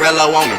Relo on me.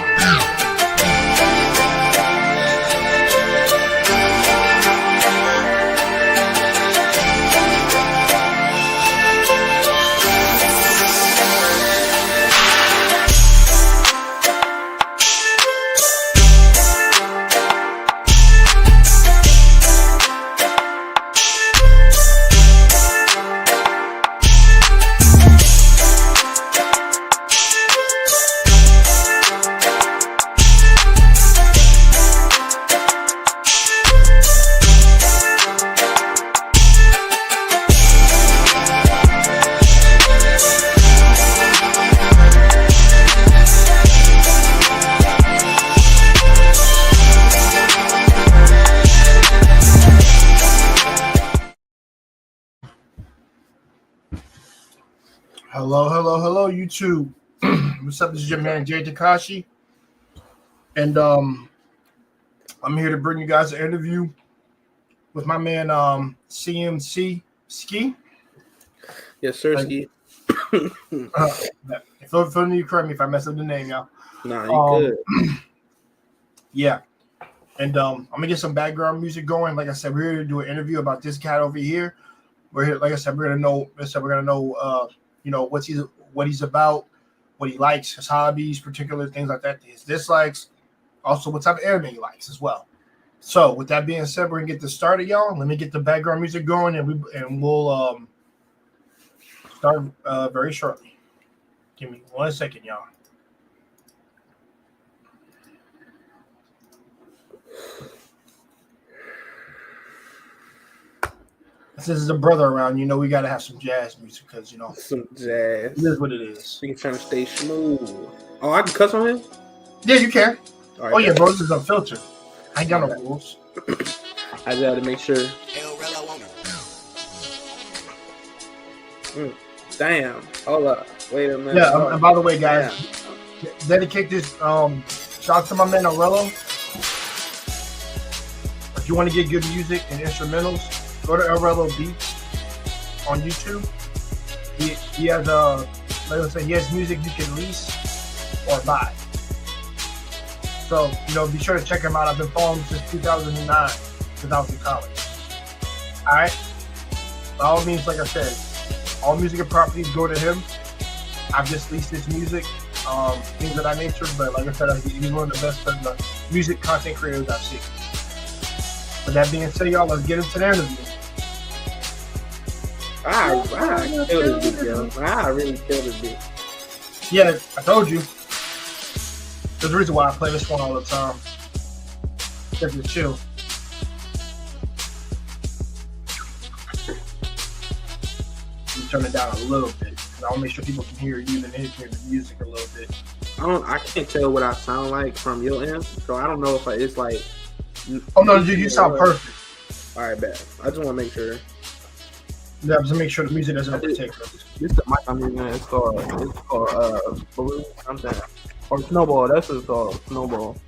Hello, YouTube. What's up? This is your man Jay Takashi, and I'm here to bring you guys an interview with my man CMCSKI. Yes, sir, Ski. Feel me, correct me if I mess up the name, y'all. Nah, you good. Yeah, and I'm gonna get some background music going. Like I said, we're here to do an interview about this cat over here. We're here, like I said, we're gonna know, what he's about, what he likes, his hobbies, particular things like that, his dislikes, also what type of anime he likes as well. So with that being said, we're gonna get this started, y'all. Let me get the background music going, and we'll start very shortly. Give me 1 second, y'all. Since there's a brother around, we gotta have some jazz music because some jazz. It is what it is. You trying to stay smooth. Oh, I can cuss on him? Yeah, you can. Right, oh yeah, bro, this is unfiltered. I ain't got no rules. I just gotta make sure. Damn. Hold up. Wait a minute. Yeah, and by the way, guys, dedicate this shout out to my man Arello. If you want to get good music and instrumentals, go to Arello Beats on YouTube. He has he has music you can lease or buy. So be sure to check him out. I've been following him since 2009, since I was in college. All right. By all means, like I said, all music and properties go to him. I've just leased his music, things of that nature. But like I said, he's one of the best music content creators I've seen. With that being said, y'all, let's get into the interview. I killed this bitch, yo. I really killed this bitch. Yeah, I told you. There's a reason why I play this one all the time. Just to chill. You turn it down a little bit. I want to make sure people can hear you and hear the music a little bit. I can't tell what I sound like from your end, so I don't know if it's like. Oh no, you sound perfect. All right, bad. I just want to make sure. Yeah, just make sure the music doesn't overtake us. This is the mic I'm using. It's called balloon something or snowball. That's what it's called, snowball.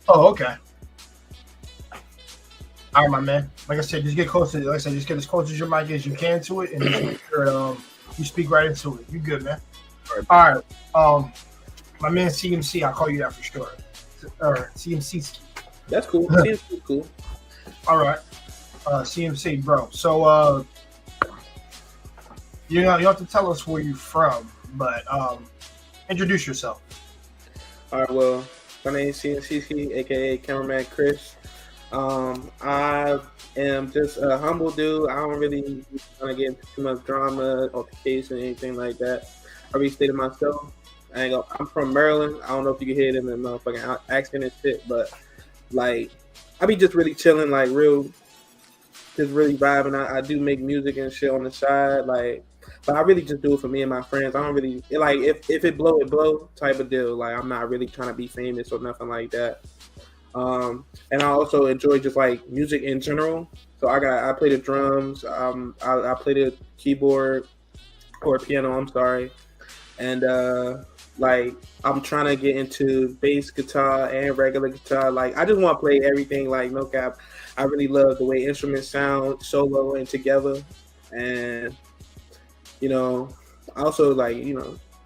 Oh, okay. All right, my man. Like I said, just get close to. Like I said, just get as close as your mic as you can to it, and just make sure you speak right into it. You good, man? All right. My man CMC, I'll call you that for sure. Or CMC. That's cool. CMC cool. All right. CMC, bro. So, you have to tell us where you're from, but introduce yourself. All right. Well, my name is CMCSKI, aka Cameraman Chris. I am just a humble dude. I don't really want to get into too much drama, altercation, anything like that. I restated myself. I'm from Maryland. I don't know if you can hear it in the motherfucking accent and shit, but like, I be just really chilling, like just really vibing. I do make music and shit on the side, like, but I really just do it for me and my friends. I don't really like if it blow type of deal. Like, I'm not really trying to be famous or nothing like that. And I also enjoy just like music in general. So I play the drums. I play the keyboard or piano. I'm sorry, and like I'm trying to get into bass guitar and regular guitar. Like, I just want to play everything. Like, no cap. I really love the way instruments sound solo and together, and also like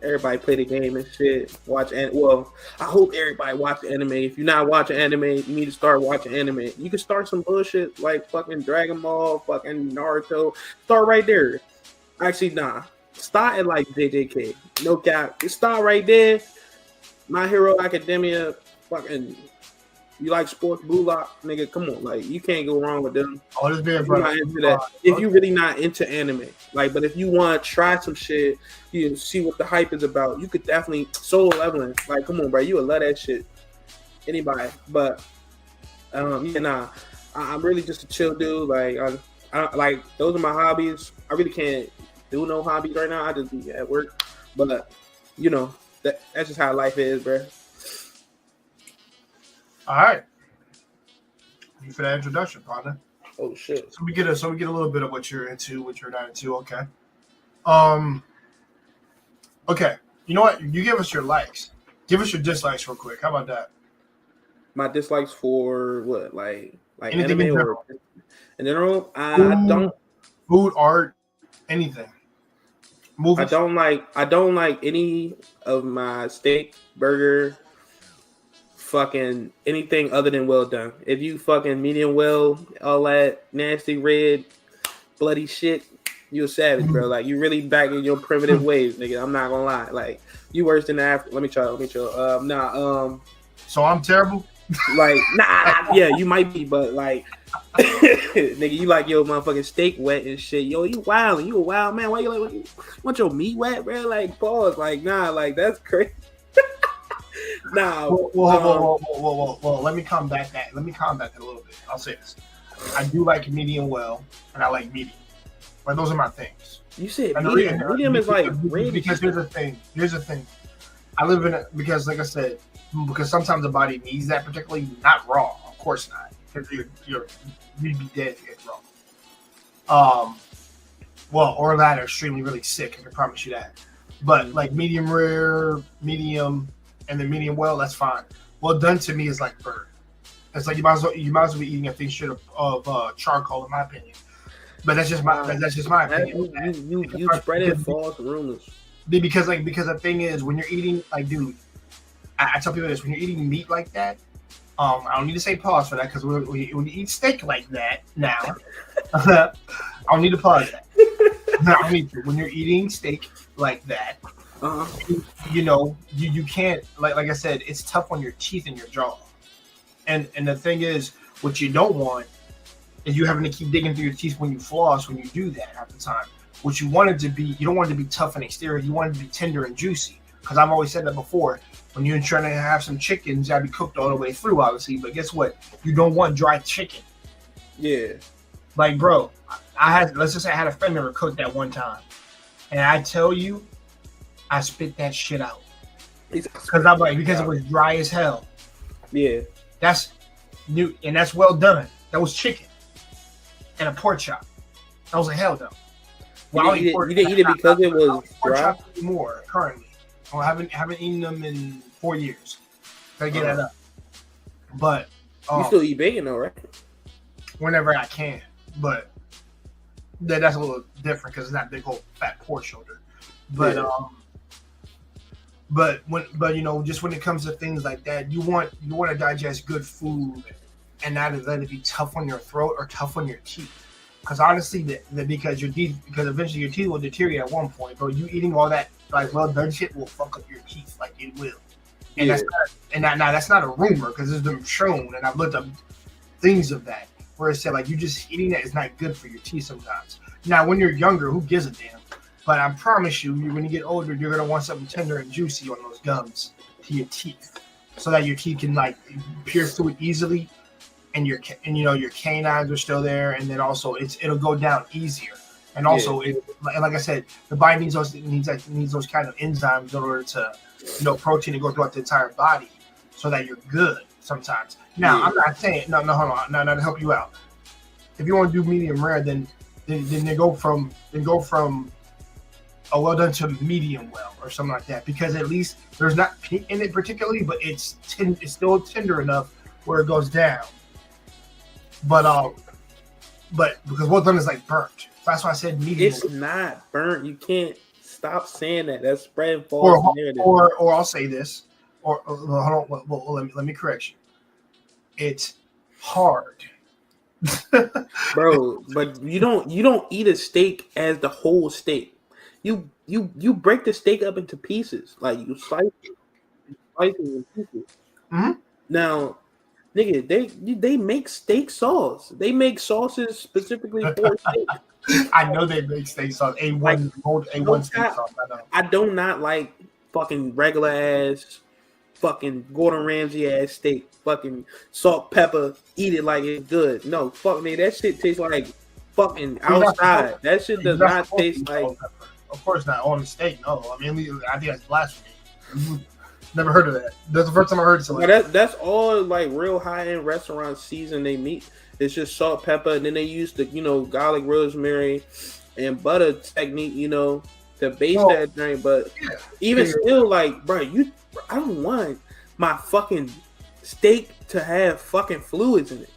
everybody play the game and shit. Well, I hope everybody watch anime. If you're not watching anime, you need to start watching anime. You can start some bullshit like fucking Dragon Ball, fucking Naruto. Start right there. Actually, nah. Start at like JJK. No cap. Start right there. My Hero Academia. Fucking. You like sports, Blue Lock, nigga? Come on, like you can't go wrong with them. Oh, this being not into that. If you really not into anime, like, but if you want to try some shit, you see what the hype is about. You could definitely Solo Leveling. Like, come on, bro, you would love that shit. Anybody, but yeah, nah. I'm really just a chill dude. Like, I like those are my hobbies. I really can't do no hobbies right now. I just be at work, but you know that's just how life is, bro. All right. Thank you for that introduction, partner. Oh shit. So we get a little bit of what you're into, what you're not into. Okay. Okay. You know what? You give us your likes. Give us your dislikes real quick. How about that? My dislikes for what? Like anything anime or in general? I don't food, art, anything. Movies. I don't like any of my steak, burger, fucking anything other than well done. If you fucking medium well, all that nasty red, bloody shit, you a savage, bro. Like you really back in your primitive ways, nigga. I'm not gonna lie. Like you worse than Africa. Let me try. So I'm terrible. Like yeah, you might be, but like, nigga, you like your motherfucking steak wet and shit. Yo, you wild. You a wild man. Why you like? You want your meat wet, bro? Like pause. Like nah. Like that's crazy. Nah. Well, let me combat that. Let me combat that a little bit. I'll say this. I do like medium well, and I like medium. But those are my things. You said medium. Medium is like red. Because here's the thing. I live in it because, like I said, because sometimes the body needs that particularly. Not raw, of course not. Because you'd be dead if you get raw. Well, or that are extremely really sick. I can promise you that. But like medium rare, medium, and then medium well, that's fine. Well done to me is like burnt. It's like you might as well be eating a thing straight of charcoal, in my opinion. But that's just my opinion. You spreading false rumors. Because the thing is, when you're eating, like, dude, I tell people this: when you're eating meat like that, I don't need to say pause for that because when you eat steak like that, now I don't need to pause that. No, I don't need to. When you're eating steak like that, you can't, like I said, it's tough on your teeth and your jaw. And the thing is, what you don't want is you having to keep digging through your teeth when you floss, when you do that half the time. What you want it to be, you don't want it to be tough and exterior. You want it to be tender and juicy. Because I've always said that before. When you're trying to have some chicken, it's got to be cooked all the way through, obviously. But guess what? You don't want dry chicken. Yeah. Like, bro, let's just say I had a friend member cook that one time. And I tell you, I spit that shit out. Because it was dry as hell. Yeah. That's new, and that's well done. That was chicken and a pork chop. That was a hell no. Well, you didn't eat it because it was dry? More currently. I haven't eaten them in 4 years. Gotta get that up. But you still eat bacon though, right? Whenever I can. But that's a little different because it's not big old fat pork shoulder. But but you know, just when it comes to things like that, you want to digest good food and not let it be tough on your throat or tough on your teeth. Because honestly, because eventually your teeth will deteriorate at one point. But you eating all that like well done shit will fuck up your teeth, like it will. And that's not a rumor because it's been shown, and I've looked up things of that where it said like you just eating that is not good for your teeth sometimes. Now, when you're younger, who gives a damn? But I promise you, when you get older, you're gonna want something tender and juicy on those gums to your teeth, so that your teeth can like pierce through it easily. And your canines are still there, and then also it'll go down easier. And also, like I said, the body needs those kind of enzymes in order to, protein to go throughout the entire body, so that you're good. Sometimes. Now, I'm not saying no. Hold on, no, to help you out. If you want to do medium rare, then they go from a well done to medium well or something like that, because at least there's not pink in it particularly, but it's still tender enough where it goes down. But because well done is like burnt. So that's why I said medium. It's not burnt. You can't stop saying that. That's spreading false narrative. Or I'll say this. Or hold on. Well, let me correct you. It's hard. Bro, but you don't eat a steak as the whole steak. You break the steak up into pieces. Like you slice it in pieces. Mm-hmm. Now, nigga, they make steak sauce. They make sauces specifically for steak. I know they make steak sauce. A1 steak sauce. I know. I do not like fucking regular ass, fucking Gordon Ramsay ass steak. Fucking salt, pepper, eat it like it's good. No, fuck me. That shit tastes like fucking outside. That shit does not taste like. Of course not on the steak. No, I mean I think that's blasphemy. Never heard of that. That's the first time I heard something. That's all like real high end restaurants season they meat. It's just salt, pepper, and then they use the garlic, rosemary, and butter technique, to base that drink. But even still, like, bro, I don't want my fucking steak to have fucking fluids in it.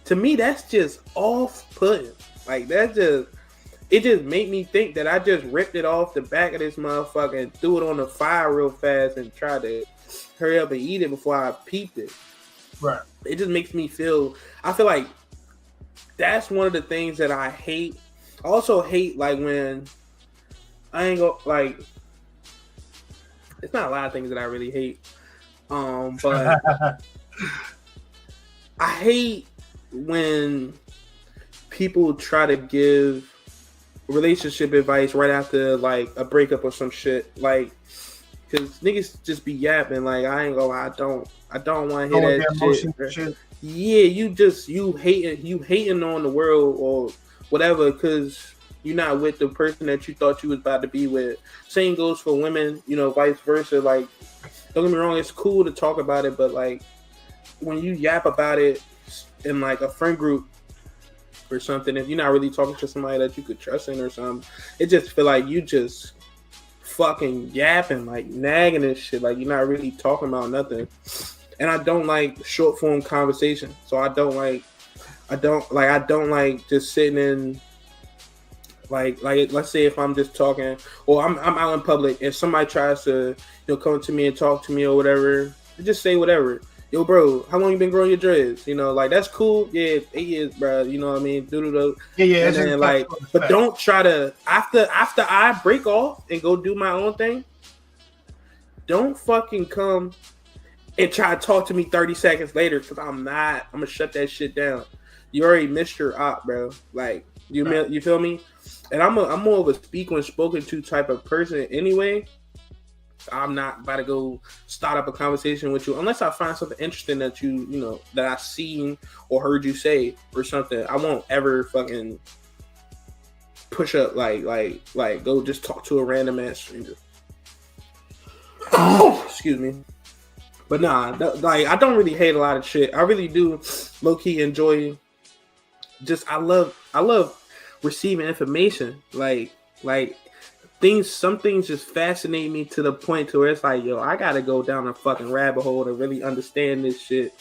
To me, that's just off-putting. Like it just made me think that I just ripped it off the back of this motherfucker and threw it on the fire real fast and tried to hurry up and eat it before I peeped it. Right. It just makes me I feel like that's one of the things that I hate. I also hate like when I ain't go like it's not a lot of things that I really hate. But I hate when people try to give relationship advice right after like a breakup or some shit. Like, cause niggas just be yapping. Like, I ain't gonna lie, I don't want to hear that shit. Yeah, you hating on the world or whatever, cause you're not with the person that you thought you was about to be with. Same goes for women, vice versa. Like, don't get me wrong, it's cool to talk about it, but like when you yap about it in like a friend group or something, if you're not really talking to somebody that you could trust in or something, it just feel like you just fucking yapping, like nagging and shit, like you're not really talking about nothing. And I don't like short form conversation, so I don't like just sitting in like let's say if I'm just talking or I'm out in public and somebody tries to come to me and talk to me or whatever, just say whatever. Yo, bro, how long you been growing your dreads? Like, that's cool. Yeah, 8 years, bro. You know what I mean? Yeah. And then, like, but don't try to after I break off and go do my own thing. Don't fucking come and try to talk to me 30 seconds later, because I'm gonna shut that shit down. You already missed your op, bro. Like, you feel me? And I'm more of a speak when spoken to type of person anyway. I'm not about to go start up a conversation with you unless I find something interesting that that I've seen or heard you say or something. I won't ever fucking push up like go just talk to a random ass stranger. Excuse me. But nah, like I don't really hate a lot of shit. I really do low key enjoy. I love receiving information. Like some things just fascinate me to the point to where it's like, yo, I gotta go down a fucking rabbit hole to really understand this shit.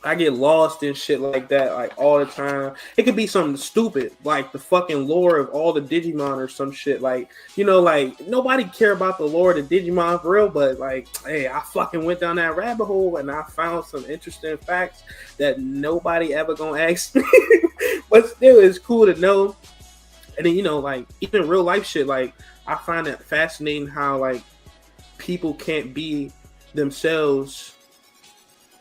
I get lost in shit like that like all the time. It could be something stupid like the fucking lore of all the Digimon or some shit. Like, like nobody care about the lore of the Digimon for real, but like, hey, I fucking went down that rabbit hole and I found some interesting facts that nobody ever gonna ask me. But still, it's cool to know. And then, like, even real life shit, like, I find it fascinating how, like, people can't be themselves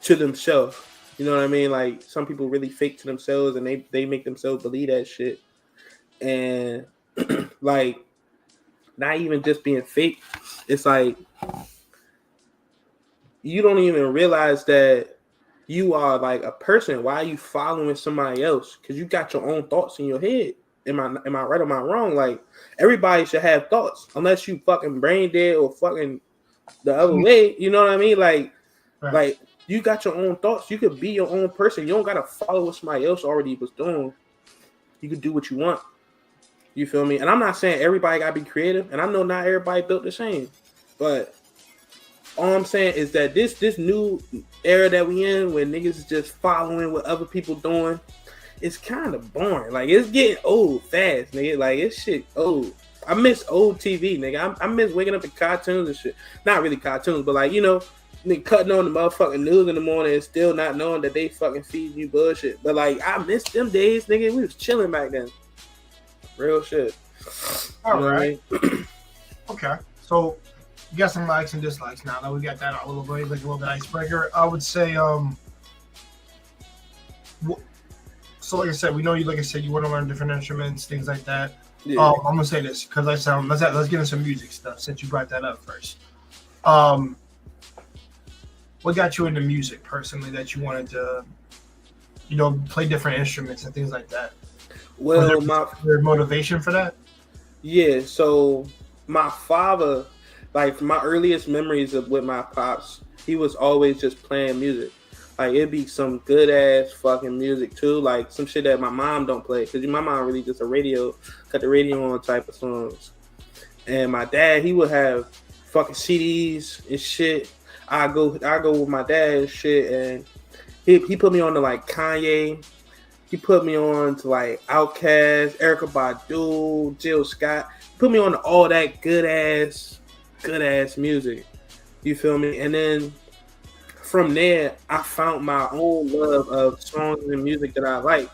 to themselves. You know what I mean? Like, some people really fake to themselves and they make themselves believe that shit. And, like, not even just being fake. It's like, you don't even realize that you are, like, a person. Why are you following somebody else? Because you got your own thoughts in your head. Am I right or am I wrong? Like, everybody should have thoughts unless you fucking brain dead or fucking the other way. You know what I mean? Like, right. Like you got your own thoughts. You could be your own person. You don't gotta follow what somebody else already was doing. You could do what you want. You feel me? And I'm not saying everybody gotta be creative, and I know not everybody built the same, but all I'm saying is that this new era that we in, where niggas is just following what other people doing, it's kind of boring. Like, it's getting old fast, nigga. Like, it's shit old. I miss old TV, nigga. I miss waking up to cartoons and shit. Not really cartoons, but like, you know, nigga cutting on the motherfucking news in the morning and still not knowing that they fucking feed you bullshit. But like, I miss them days, nigga. We was chilling back then. Real shit. All right. Okay. So you got some likes and dislikes now that we got that a little bit, like a little bit icebreaker. I would say, so like I said, we know you. Like I said, you want to learn different instruments, things like that. Yeah. I'm gonna say this because let's get into some music stuff since you brought that up first. What got you into music personally that you wanted to, you know, play different instruments and things like that? Well, was there motivation for that? Yeah, so my father, like my earliest memories of with my pops, he was always just playing music. Like it'd be some good ass fucking music too, like some shit that my mom don't play because my mom really just cut the radio on type of songs. And my dad, he would have fucking CDs and shit. I go with my dad and shit, and he put me on to like Kanye. He put me on to like Outkast, Erykah Badu, Jill Scott. He put me on to all that good ass music. You feel me? And then from there, I found my own love of songs and music that I like.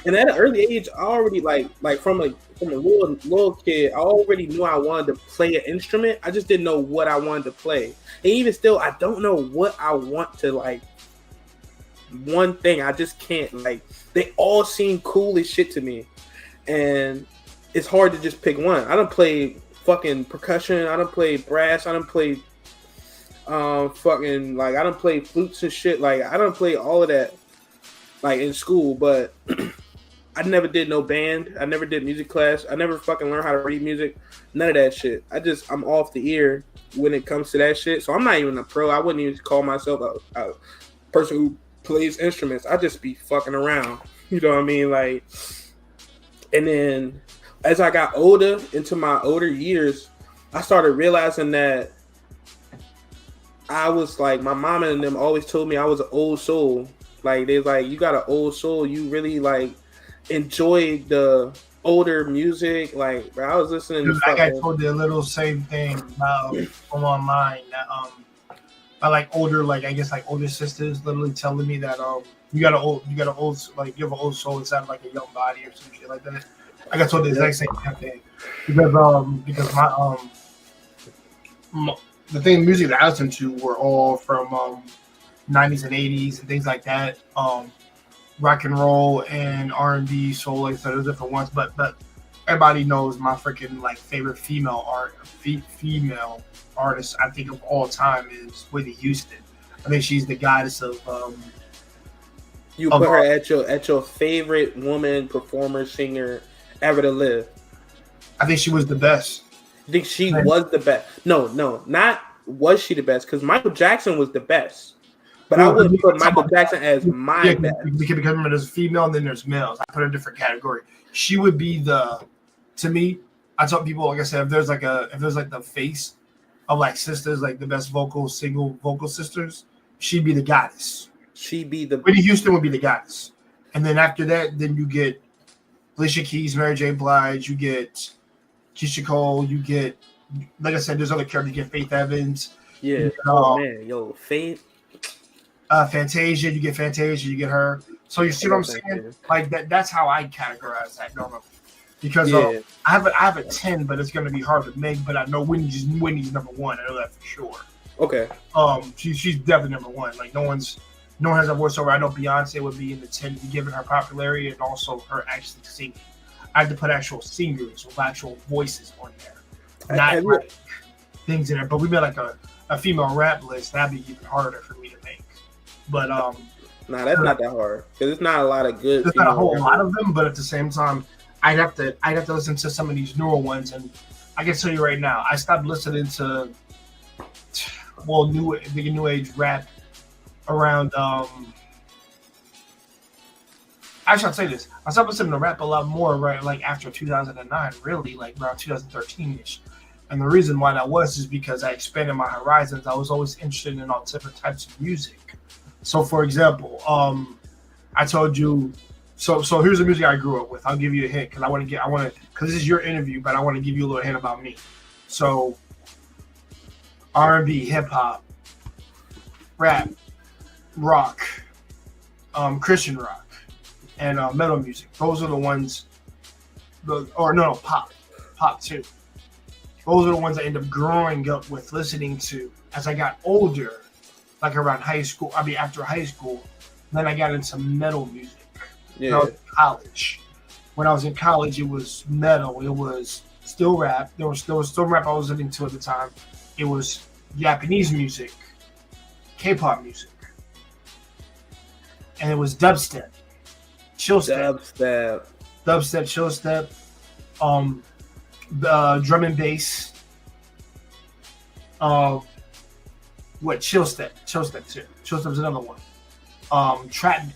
And at an early age, I already like from a little kid, I already knew I wanted to play an instrument. I just didn't know what I wanted to play. And even still, I don't know what I want to like. One thing I just can't like. They all seem cool as shit to me, and it's hard to just pick one. I don't play fucking percussion. I don't play brass. I don't play fucking like I don't play flutes and shit. Like I don't play all of that like in school, but I never did no band. I never did music class. I never fucking learned how to read music. None of that shit. I'm off the ear when it comes to that shit. So I'm not even a pro. I wouldn't even call myself a person who plays instruments. I just be fucking around. You know what I mean? Like, and then as I got older, into my older years, I started realizing that I was like, my mama and them always told me I was an old soul. Like, they're like, you got an old soul. You really like enjoy the older music. Like, bro, I was listening to I told you a little same thing from online that I like older, like I guess like older sisters literally telling me that you got an old like you have an old soul inside of like a young body or some shit like that. I got told the exact same thing because my the thing music that I listened to were all from 90s and 80s and things like that. Rock and roll and R&B, soul, like so there's different ones, but everybody knows my freaking like favorite female artist I think of all time is Whitney Houston. I think she's the goddess of you put her at your favorite woman performer singer ever to live. I think she was the best. I think she was the best. No, not was she the best, because Michael Jackson was the best. But I wouldn't put Michael Jackson as my best. Because remember, there's female and then there's males. I put her in a different category. She would be to me, I tell people, like I said, if there's like the face of like sisters, like the best single vocal sisters, she'd be the goddess. Whitney Houston would be the goddess. And then after that, then you get Alicia Keys, Mary J. Blige, you get Keisha Cole, you get, like I said, there's other characters. You get Faith Evans. Yeah. Man, yo, Faith. Fantasia, you get her. So you see what I'm saying? Like that's how I categorize that normally. Because I have a 10, but it's gonna be hard to make. But I know Whitney's number one. I know that for sure. Okay. She's definitely number one. Like no one has a voiceover. I know Beyonce would be in the 10, given her popularity and also her actually singing. I had to put actual singers with actual voices on there, not like things in there. But we made like a female rap list. That'd be even harder for me to make. But nah, that's not that hard because it's not a lot of good. There's not a whole lot of them, but at the same time, I'd have to listen to some of these newer ones, and I can tell you right now, I stopped listening to new age rap around. Actually, I'll say this: I stopped listening to rap a lot more right like after 2009, really like around 2013ish. And the reason why that was is because I expanded my horizons. I was always interested in all different types of music. So, for example, I told you So here's the music I grew up with. I'll give you a hint because because this is your interview, but I want to give you a little hint about me. So R&B, hip hop, rap, rock, Christian rock, and metal music. Those are the ones. Pop too. Those are the ones I end up growing up with, listening to as I got older, like around high school. I mean, after high school, then I got into metal music. Yeah. When I was in college. When I was in college, it was metal. It was still rap. There was still rap I was listening to at the time. It was Japanese music, K-pop music, and it was dubstep, chill step, chill step, the drum and bass. Chill step too. Chill step's another one. Trap.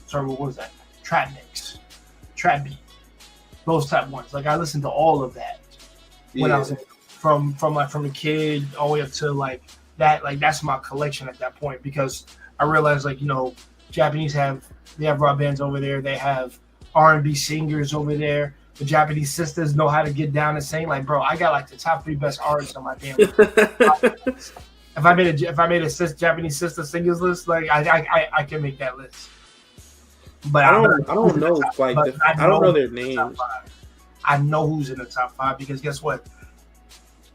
Sorry, what was that? Trap mix, trap beat. Those type ones. Like I listened to all of that when I was from a kid all the way up to like that. Like that's my collection at that point because I realized like Japanese have rock bands over there. They have R&B singers over there. The Japanese sisters know how to get down and sing. Like, bro, I got like the top 3 best artists on my damn list. If I made a Japanese sister singers list, like I can make that list. But I don't know like I don't know their names. I know who's in the top 5 because guess what?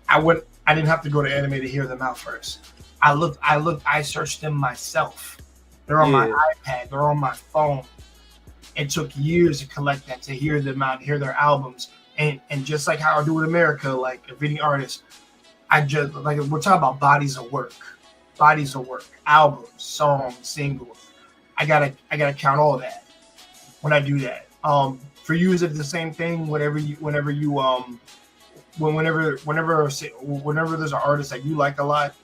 I didn't have to go to anime to hear them out first. I searched them myself. They're on my iPad, they're on my phone. It took years to collect that, to hear them out, hear their albums. And just like how I do with America, like a reading artist, I just like we're talking about bodies of work, albums, songs, singles. I gotta count all that when I do that. For you, is it the same thing? Whenever there's an artist that you like a lot,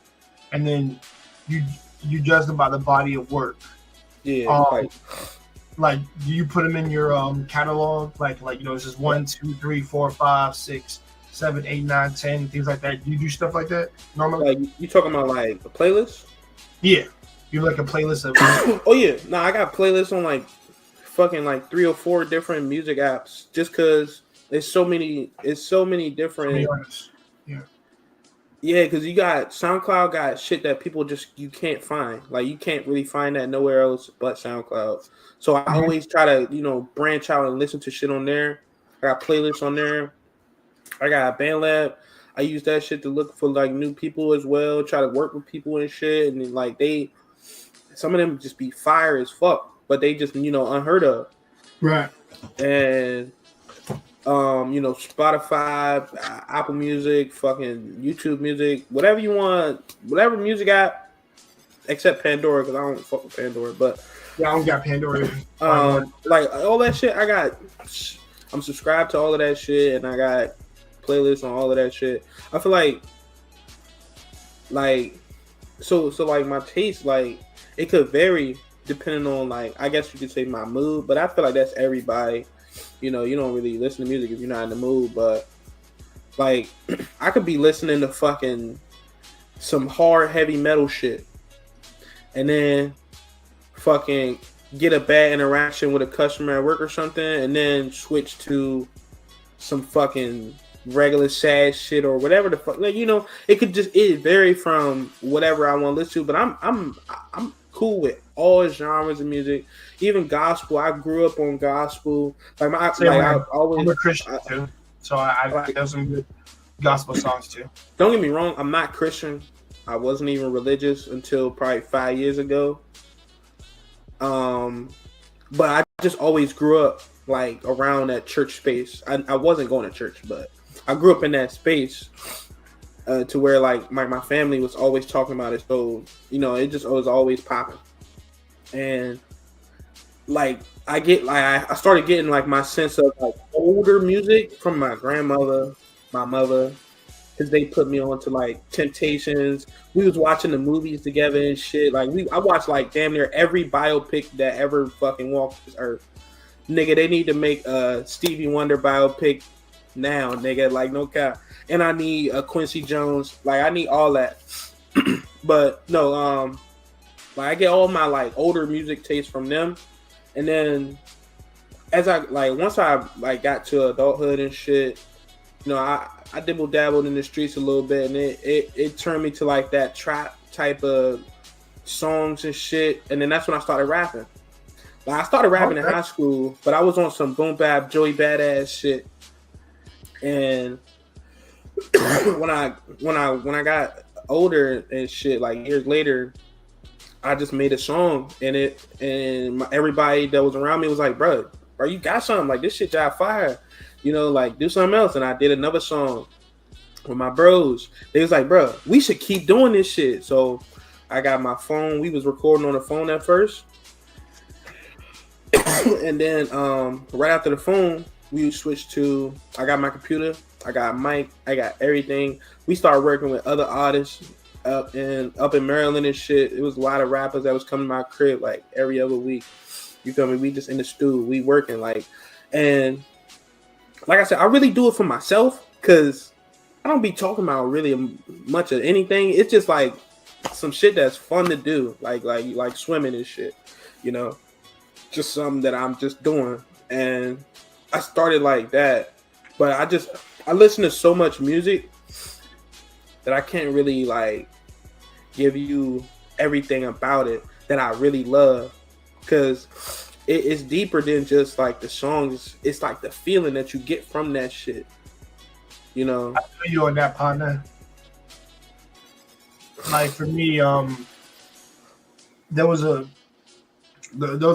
and then you judge them by the body of work. Yeah. Like do you put them in your catalog? Like this is 1, 2, 3, 4, 5, 6, 7, 8, 9, 10, things like that. Do you do stuff like that normally? Like you talking about like a playlist? Yeah, you have like a playlist of. Oh yeah, no, I got playlists on like fucking like 3 or 4 different music apps. Just because it's so many different. Yeah, because you got SoundCloud got shit that people you can't find. Like you can't really find that nowhere else but SoundCloud. So I always try to branch out and listen to shit on there. I got playlists on there. I got BandLab. I use that shit to look for like new people as well. Try to work with people and shit. And then, like some of them just be fire as fuck, but they just unheard of. Right. And Spotify, Apple Music, fucking YouTube Music, whatever you want, whatever music app, except Pandora because I don't fuck with Pandora. But yeah, I don't got Pandora. Like all that shit, I'm subscribed to all of that shit, and I got playlists on all of that shit. I feel like my taste, like it could vary depending on like I guess you could say my mood, but I feel like that's everybody. You don't really listen to music if you're not in the mood, but like I could be listening to fucking some hard heavy metal shit and then fucking get a bad interaction with a customer at work or something and then switch to some fucking regular sad shit or whatever the fuck. Like, it vary from whatever I want to listen to, but I'm cool with all genres of music, even gospel. I grew up on gospel. I'm a Christian too, so I have some good gospel songs too. Don't get me wrong, I'm not Christian. I wasn't even religious until probably 5 years ago. But I just always grew up like around that church space. I wasn't going to church, but I grew up in that space. To where like my family was always talking about it, so it just was always popping, and like I started getting like my sense of like older music from my grandmother, my mother, because they put me on to like Temptations. We was watching the movies together and shit. Like I watched like damn near every biopic that ever fucking walked this earth. Nigga, they need to make a Stevie Wonder biopic now, nigga. Like no cap. And I need a Quincy Jones. Like I need all that. But no, like I get all my like older music taste from them. And then as I once I got to adulthood and shit, I dibble dabbled in the streets a little bit, and it turned me to like that trap type of songs and shit. And then that's when I started rapping. Like I started rapping in high school, but I was on some boom bap Joey Badass shit. And when I got older and shit, like years later, I just made a song, and everybody that was around me was like, bro, you got something, like this shit got fire, like do something else. And I did another song with my bros. They was like, bro, we should keep doing this shit. So I got my phone. We was recording on the phone at first. And then right after the phone, we switched to, I got my computer, I got a mic, I got everything. We started working with other artists up in Maryland and shit. It was a lot of rappers that was coming to my crib like every other week. You feel me? We just in the stew, we working and like I said, I really do it for myself because I don't be talking about really much of anything. It's just like some shit that's fun to do, like swimming and shit, just something that I'm just doing. And I started like that, but I listen to so much music that I can't really like give you everything about it that I really love, because it's deeper than just like the songs. It's like the feeling that you get from that shit, I feel you on that, partner. Like for me, there was a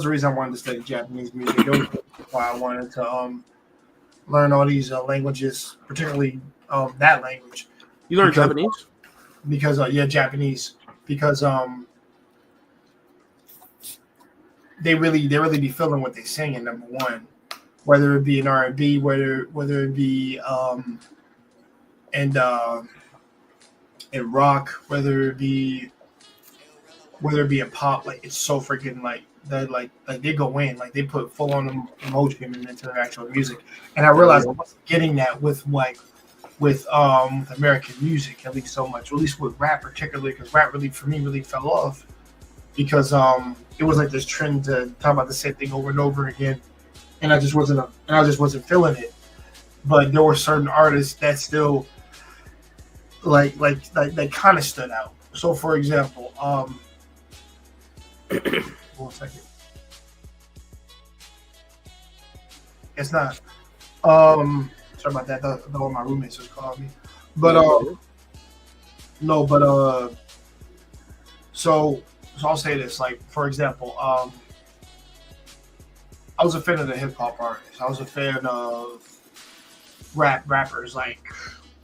reason I wanted to study Japanese music. That was why I wanted to learn all these languages, particularly that language. You learn Japanese? Because Japanese. Because they really be feeling what they sing. Number one, whether it be an R&B, whether it be and rock, whether it be a pop, like it's so freaking like that, like they go in, like they put full on emotion into their actual music. And I realized I wasn't getting that with American music, at least so much, or at least with rap particularly, because rap really for me really fell off because it was like this trend to talk about the same thing over and over again, and I just wasn't feeling it. But there were certain artists that still like kind of stood out. So for example, 1 second. It's not. Sorry about that. One of my roommates just called me. But no, but so I'll say this. Like for example, I was a fan of the hip hop artists. I was a fan of rappers. Like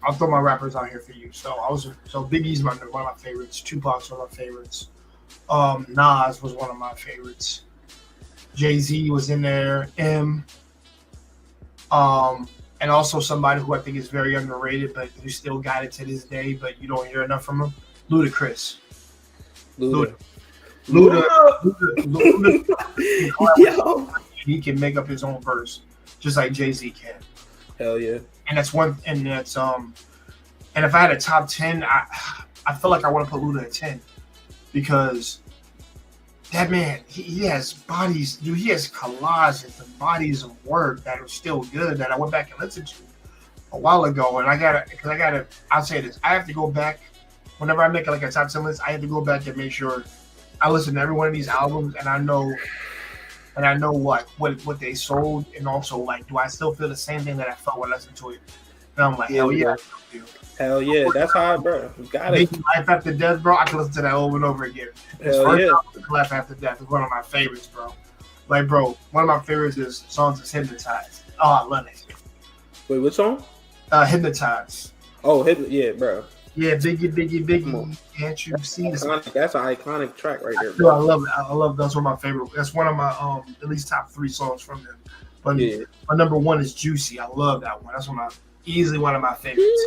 I'll throw my rappers out here for you. So Biggie's one of my favorites. Tupac's one of my favorites. Nas was one of my favorites. Jay-Z was in there. And also somebody who I think is very underrated, but who still got it to this day, but you don't hear enough from him. Ludacris. Luda. Yo. He can make up his own verse, just like Jay-Z can. Hell yeah. And that's and if I had a top 10, I feel like I want to put Luda at 10 because that man, he has bodies, dude. He has collages and bodies of work that are still good that I went back and listened to a while ago. And I'll say this. I have to go back whenever I make like a top 10 list. I have to go back and make sure I listen to every one of these albums and I know what they sold, and also like, do I still feel the same thing that I felt when I listened to it? And I'm like, hell yeah, hell yeah, that's hard, bro. You got it. Life After Death, bro. I can listen to that over and over again. Hell yeah. Life After Death is one of my favorites, bro. Like, bro, one of my favorites songs is Hypnotized. Oh, I love it. Wait, what song? Hypnotized. Oh, yeah, bro. Yeah, Biggie. Can't you see this? That's an iconic track right there, bro. I love it. That's one of my favorite. That's one of my at least top 3 songs from them. But my number 1 is Juicy. I love that one. That's easily one of my favorites.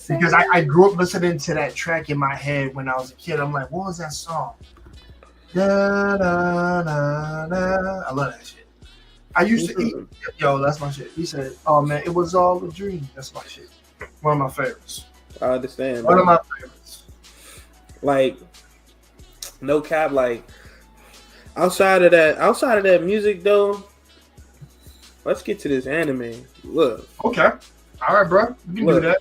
Because I grew up listening to that track in my head when I was a kid. I'm like, what was that song? Da, da, da, da. I love that shit. I used to eat. Yo, that's my shit. He said, oh man, it was all a dream. That's my shit. One of my favorites. I understand. One of my favorites. Like, no cap, like, Outside of that music though, let's get to this anime. Look. Okay. All right, bro. You can do Look. that.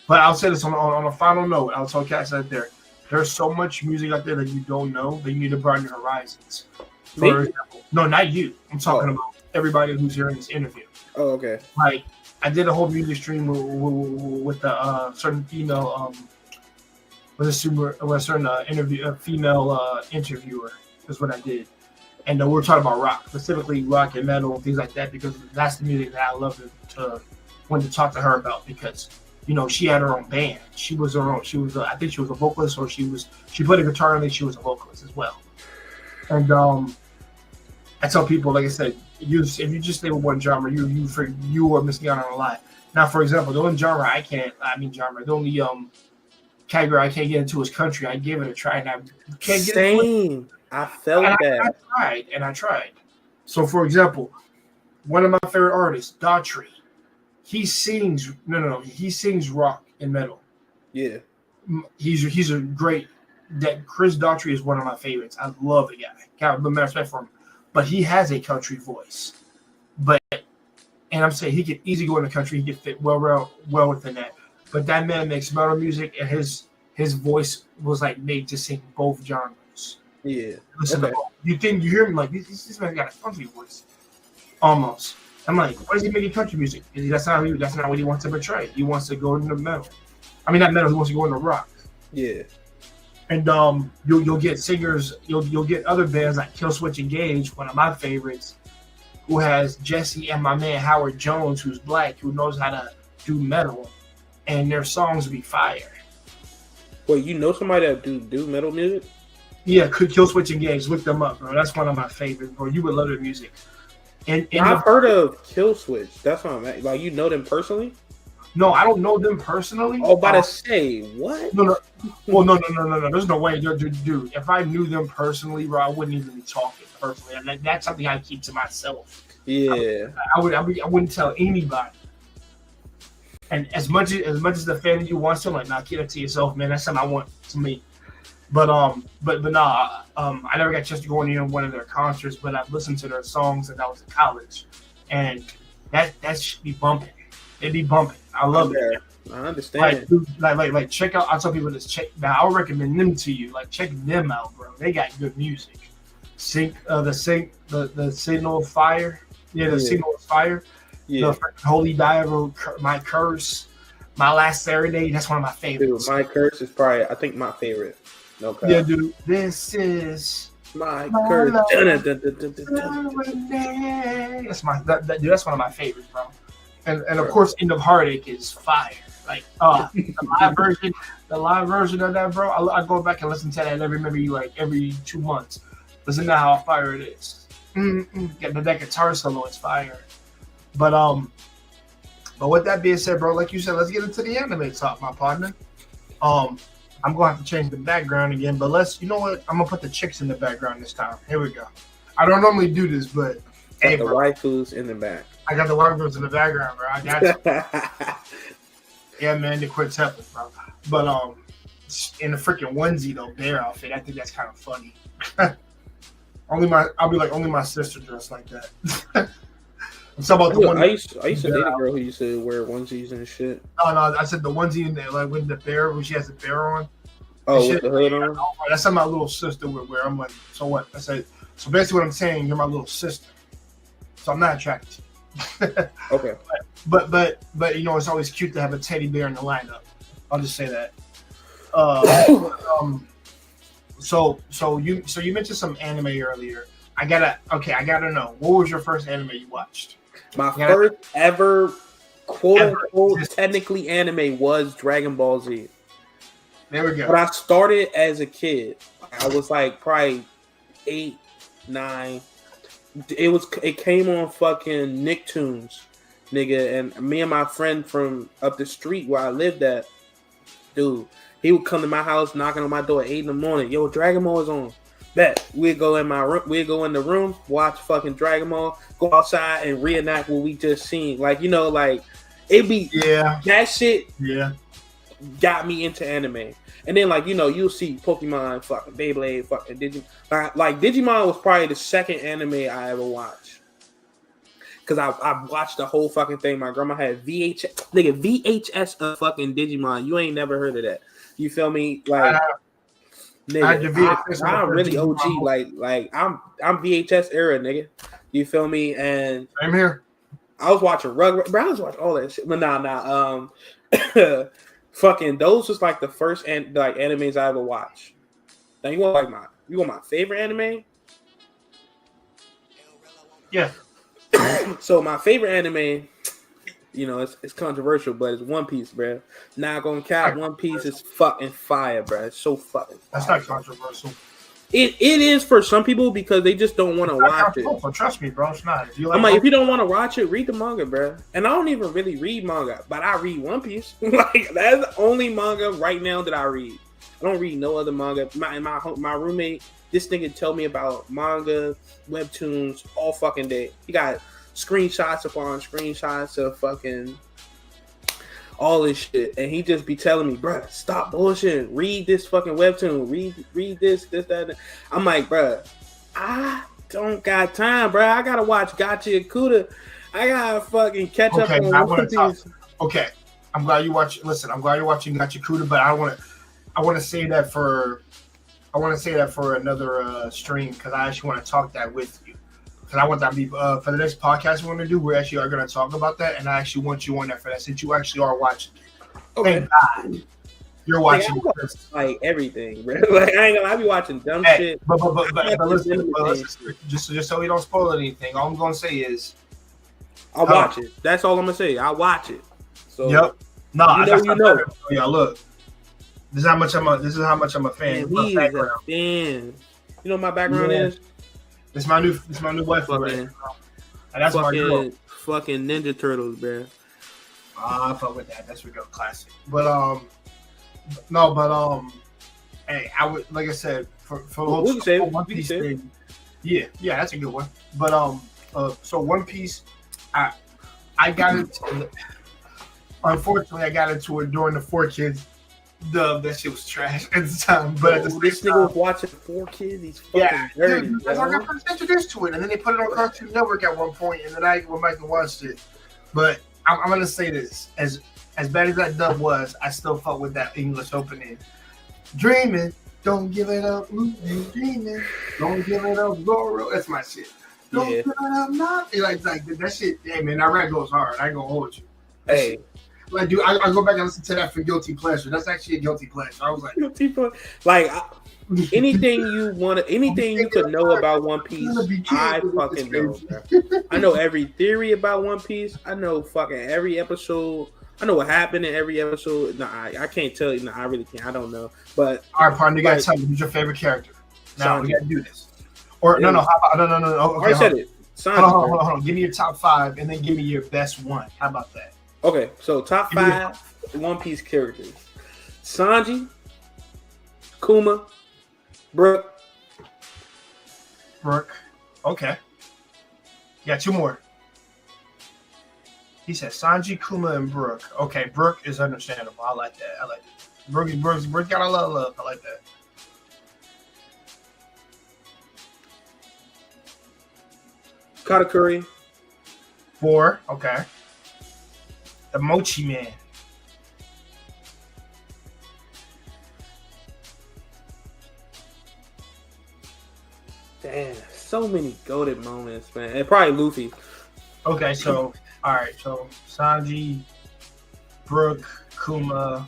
But I'll say this on a final note. I'll tell cats out there. There's so much music out there that you don't know that you need to broaden your horizons. For example, no, not you. I'm talking about everybody who's hearing this interview. Oh, okay. Like, I did a whole music stream with a certain female, with a certain female interviewer is what I did. And we're talking about rock, specifically rock and metal and things like that, because that's the music that I love to want to talk to her about, because she had her own band. She was her own. I think she was a vocalist, or she played a guitar, and I think she was a vocalist as well. And I tell people, like I said, if you just stay with one genre, you are missing out on a lot. Now, for example, the only the only category I can't get into is country. I gave it a try, and I can't get into it. I felt that. I tried. So, for example, one of my favorite artists, Daughtry, he sings rock and metal. Yeah, he's a great. That Chris Daughtry is one of my favorites. I love the guy. Got a respect for him, but he has a country voice. And I'm saying he could easily go in the country. He could fit well within that. But that man makes metal music, and his voice was like made to sing both genres. Yeah. Listen to both. You hear him like this man got a country voice, almost. I'm like, why is he making country music? That's not what he wants to portray. He wants to go into metal. I mean, not metal. He wants to go into rock. Yeah. And you'll get singers. You'll get other bands like Killswitch Engage, one of my favorites, who has Jesse and my man Howard Jones, who's black, who knows how to do metal, and their songs be fire. Wait, you know somebody that do metal music? Yeah, Killswitch Engage. Look them up, bro. That's one of my favorites, bro. You would love their music. And I've heard of Killswitch. That's what I'm at. Like, you know them personally? No, I don't know them personally. Oh, about to say what? No. Well, no. There's no way, dude. If I knew them personally, bro, I wouldn't even be talking personally. And that's something I keep to myself. Yeah, I wouldn't tell anybody. And as much as the fan of you wants to, like, nah, keep it to yourself, man. That's something I want to me. But nah, I never got a chance to go in one of their concerts, but I've listened to their songs since I was in college, and that should be bumping. It'd be bumping. I love it. I understand. Like check out. I tell people to check. Now I'll recommend them to you. Like, check them out, bro. They got good music. The Signal of Fire. Yeah, the Signal of Fire. Yeah. The Holy Diver, My Curse, My Last Serenade. That's one of my favorites. Dude, My Curse is probably, I think, my favorite. No cap. Yeah, dude. This is My Curse. That's one of my favorites, bro. And of course, End of Heartache is fire. Like, the live version of that, bro. I go back and listen to that every 2 months. Listen to how fire it is. Getting that guitar solo is fire. But with that being said, bro, like you said, let's get into the anime talk, my partner. I'm gonna have to change the background again, but you know what? I'm gonna put the chicks in the background this time. Here we go. I don't normally do this, but hey, the waifus in the back. I got the waifus in the background, bro. I got you. Yeah, man, the quintuplets, bro. But in the freaking onesie though, bear outfit. I think that's kind of funny. Only my sister dressed like that. I'm talking about the one. I used to date a girl who used to wear onesies and shit. No, I said the onesie in there, like with the bear, when she has the bear on. Oh, with the hood on? That's how my little sister would wear. I'm like, so what? I said, so basically what I'm saying, you're my little sister. So I'm not attracted to you. Okay. But it's always cute to have a teddy bear in the lineup. I'll just say that. So you mentioned some anime earlier. I gotta know, what was your first anime you watched? My first ever quote-unquote technically anime was Dragon Ball Z. There we go. But I started as a kid. I was like probably 8, 9. It came on fucking Nicktoons, nigga, and me and my friend from up the street where I lived at, dude, he would come to my house knocking on my door at 8 in the morning. Yo, Dragon Ball is on. Bet we'd go in my room, we'd go in the room, watch fucking Dragon Ball, go outside and reenact what we just seen. Like, like it'd be that shit. Yeah. got me into anime. And then like you'll see Pokemon, fucking Beyblade, fucking Digimon. Like Digimon was probably the second anime I ever watched. Cause I watched the whole fucking thing. My grandma had VHS of fucking Digimon. You ain't never heard of that. You feel me? Like nigga, I'm really OG. Like I'm VHS era, nigga. You feel me? And I'm here. I was watching Rugrats, bro. I was watching all that shit. But nah. Fucking those was like the first animes I ever watched. Now you want my favorite anime? Yeah. So my favorite anime, it's controversial, but it's One Piece, bro. Not gonna cap, One Piece is fucking fire, bro. It's so fucking fire. That's not controversial. It is for some people because they just don't want to watch it. Trust me, bro. It's not. If you don't want to watch it, read the manga, bro. And I don't even really read manga, but I read One Piece. Like that's the only manga right now that I read. I don't read no other manga. My roommate, this nigga tell me about manga, webtoons all fucking day. He got screenshots upon screenshots of fucking all this shit, and he just be telling me, bruh, stop bullshit. Read this fucking webtoon. Read this, that. I'm like, bruh, I don't got time, bruh. I gotta watch Gotcha and Kuda. I gotta fucking catch up on One Piece. Okay, I'm glad you watch. Listen, I'm glad you're watching Gotcha Kuda, but I want to say that for another stream because I actually want to talk that with you. Because I want that to be for the next podcast we're going to do. We actually are going to talk about that, and I actually want you on that for that since you actually are watching. Okay, thank God you're watching. Like everything, bro. Like I ain't gonna. I be watching dumb shit. But listen, just so we don't spoil anything. All I'm going to say is, I watch it. That's all I'm gonna say. I watch it. So yep. No, you know. Yeah, look. This is how much I'm a fan. Man, he is a fan. You know what my background is? It's my new wife. Fucking, and that's my girl. Fucking Ninja Turtles, bro. I fuck with that. That's a good classic. But hey, I would like I said for One Piece thing. Yeah, that's a good one. But so One Piece, I got into. Unfortunately, I got into it during the 4Kids dub. That shit was trash at the time. But at the same this nigga was watching 4Kids. He's fucking dirty. Dude, that's how I got first introduced to it, and then they put it on Cartoon Network at one point, and then I went back and watched it. But I'm gonna say this: as bad as that dub was, I still fuck with that English opening. Dreaming, don't give it up, dreaming, don't give it up, Goro. That's my shit. Don't give it up, nothing. Like that shit. Hey man, that rap goes hard. I ain't gonna hold you. Hey. Like, dude, I go back and listen to that for guilty pleasure. That's actually a guilty pleasure. I was like, guilty pleasure. Like anything you could know about One Piece, I fucking know. I know every theory about One Piece. I know fucking every episode. I know what happened in every episode. Nah, I can't tell you. Nah, I really can't. I don't know. But all right, partner, you gotta tell me who's your favorite character. Now we gotta do this. Or no. How about no. Okay, I said it. Hold on. Give me your top 5, and then give me your best one. How about that? Okay, so top 5 One Piece characters: Sanji, Kuma, Brook. Okay. Yeah, 2 more. He said Sanji, Kuma, and Brook. Okay, Brook is understandable. I like that. Brook got a lot of love. I like that. Katakuri. 4. Okay. The Mochi Man. Damn, so many goated moments, man. And probably Luffy. Okay, so all right, so Sanji, Brook, Kuma,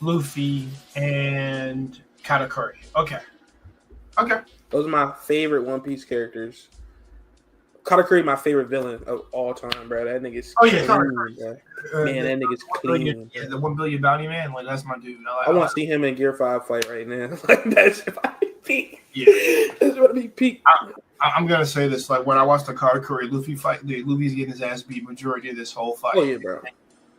Luffy, and Katakuri. Okay. Those are my favorite One Piece characters. Katakuri, my favorite villain of all time, bro. That nigga's clean, Katakuri. Man, that nigga's clean. Yeah, the 1 billion bounty man. Like that's my dude. I want to see him in Gear 5 fight right now. Like that's if I peak. Yeah, that's what I peak. I'm gonna say this: like when I watched the Katakuri Luffy fight, Luffy's getting his ass beat majority of this whole fight. Oh yeah, bro.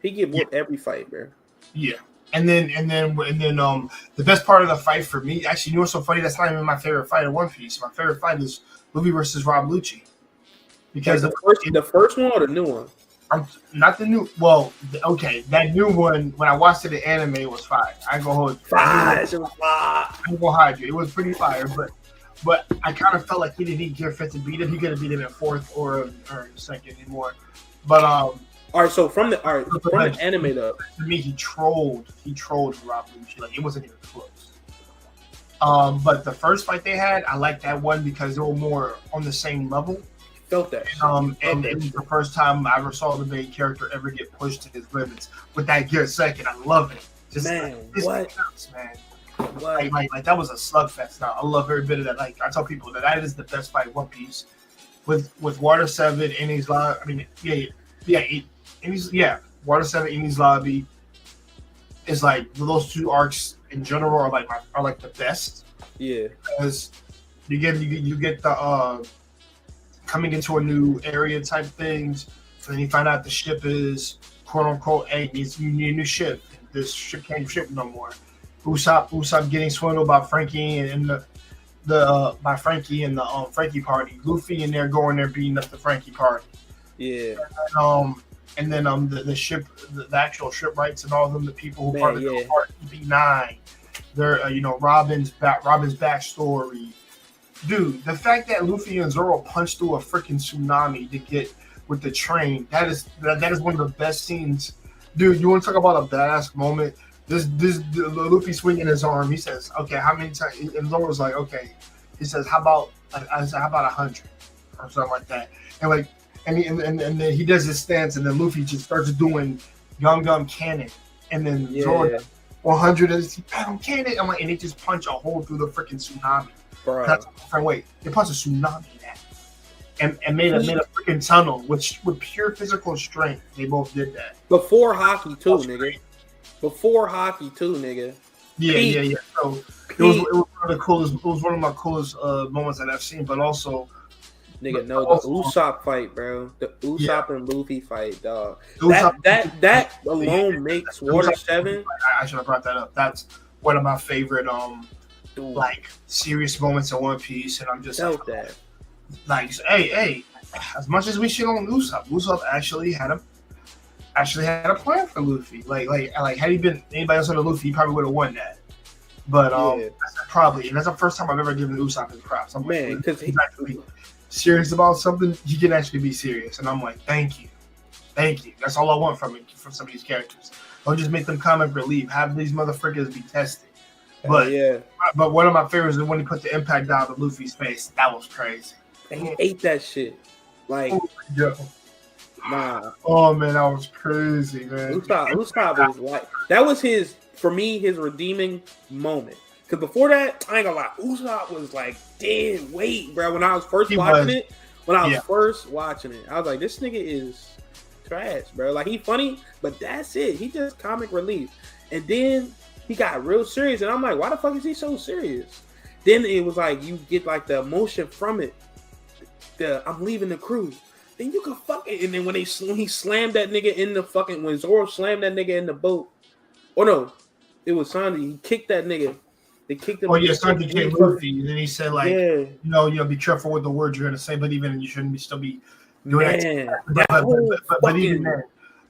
He get whooped every fight, bro. Yeah. And then the best part of the fight for me, actually, you know what's so funny? That's not even my favorite fight in One Piece. My favorite fight is Luffy versus Rob Lucci. Because like the first one or the new one? Not the new. Well, okay, that new one when I watched it in anime it was fire. I ain't gonna hold you. I ain't gonna hide you. It was pretty fire, but I kind of felt like he didn't get fit to beat him. He could have beat him in fourth or second anymore. But all right. So from the anime though, to me he trolled Rob Lucci. Like it wasn't even close. But the first fight they had, I liked that one because they were more on the same level. Felt that. And it was the first time I ever saw the main character ever get pushed to his limits with that gear second. I love it. Just man, what? Man. Like that was a slugfest. Now I love every bit of that. Like I tell people that is the best fight in One Piece with Water 7, Enies Lobby. I mean, Water 7, Enies Lobby is like those two arcs in general are like the best. Yeah, because you get the coming into a new area type things. So then you find out the ship is quote unquote, hey, you need a new ship. This ship can't ship no more. Usopp getting swindled by Frankie and the Frankie party. Luffy and they're going there beating up the Frankie party. Yeah. And then the ship, the actual shipwrights and all of them, the people who part of the part B9. They're Robin's backstory. Dude, the fact that Luffy and Zoro punched through a freaking tsunami to get with the train, that is one of the best scenes. Dude, you want to talk about a badass moment? This Luffy swinging his arm. He says, "Okay, how many times?" And Zoro's like, "Okay." He says, "How about 100 or something like that?" And then he does his stance, and then Luffy just starts doing Young Gun Cannon, and then Zoro 100 is pound cannon. I'm like, and they just punch a hole through the freaking tsunami. Bro. That's a different way. They punched a tsunami in that, and made a freaking tunnel with pure physical strength. They both did that before hockey too, nigga. Before hockey too, nigga. Yeah. So it was one of the coolest. It was one of my coolest moments that I've seen. But also, nigga, the Usopp fight, bro. The Usopp and Luffy fight, dog. That alone makes Water 7. I should have brought that up. That's one of my favorite like serious moments in One Piece, and I'm just like, hey, as much as we shit on Usopp actually had a plan for Luffy. Like had he been anybody else on the Luffy, he probably would have won that. But probably, and that's the first time I've ever given Usopp his props. I'm like, because he's actually serious about something. He can actually be serious, and I'm like, thank you. That's all I want from some of these characters. Don't just make them comic relief. Have these motherfuckers be tested. But one of my favorites is when he put the impact down to Luffy's face. That was crazy. And he ate that shit. Like, nah. Oh man, that was crazy, man. Usopp was like, that was his redeeming moment. Because before that, I ain't gonna lie, Usopp was like dead weight, bro. When I was first watching it, I was like, this nigga is trash, bro. Like, he funny, but that's it. He just comic relief. And then he got real serious, and I'm like, why the fuck is he so serious? Then it was like you get like the emotion from it. I'm leaving the crew. Then you can fucking, and then when he slammed that nigga in the fucking, when Zoro slammed that nigga in the boat. Oh no, it was Sanji. He kicked that nigga. They kicked him. Oh yeah, Sanji kicked Luffy, and then he said like, be careful with the words you're gonna say, but even you shouldn't still be doing that.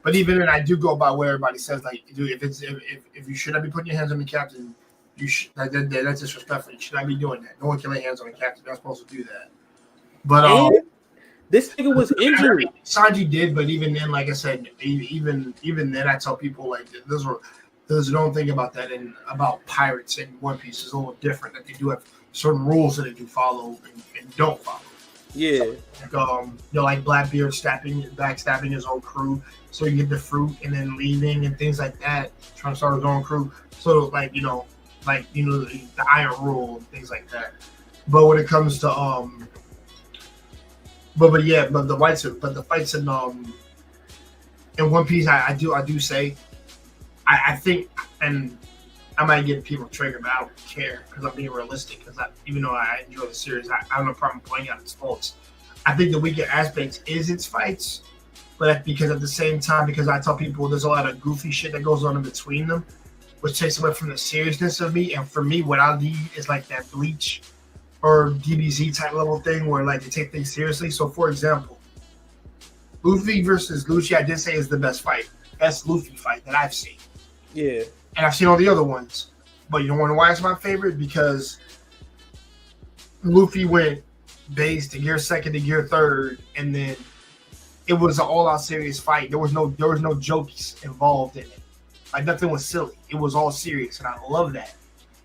But even then, I do go by what everybody says. Like, dude, if you should not be putting your hands on the captain, you should. That's disrespectful. You should not be doing that. No one can lay hands on the captain. You're not supposed to do that. But this nigga was injured. Sanji did, but even then, like I said, even then, I tell people like those don't think about that and about pirates in One Piece is a little different. That they do have certain rules that they do follow and don't follow. Yeah, like Blackbeard backstabbing his own crew, so you get the fruit and then leaving and things like that, trying to start his own crew. So the Iron Rule and things like that. But when it comes to the fights in One Piece, I do say, I think, and I might get people triggered, but I don't care because I'm being realistic. Because even though I enjoy the series, I have no problem pointing out its faults. I think the weaker aspects is its fights, but because at the same time, because I tell people there's a lot of goofy shit that goes on in between them, which takes away from the seriousness of me. And for me, what I need is like that Bleach or DBZ type level thing where like they take things seriously. So for example, Luffy versus Lucci, I did say is the best Luffy fight that I've seen. Yeah. And I've seen all the other ones. But you know why it's my favorite? Because Luffy went base to gear second to gear third, and then it was an all-out serious fight. There was no jokes involved in it. Like nothing was silly. It was all serious, and I love that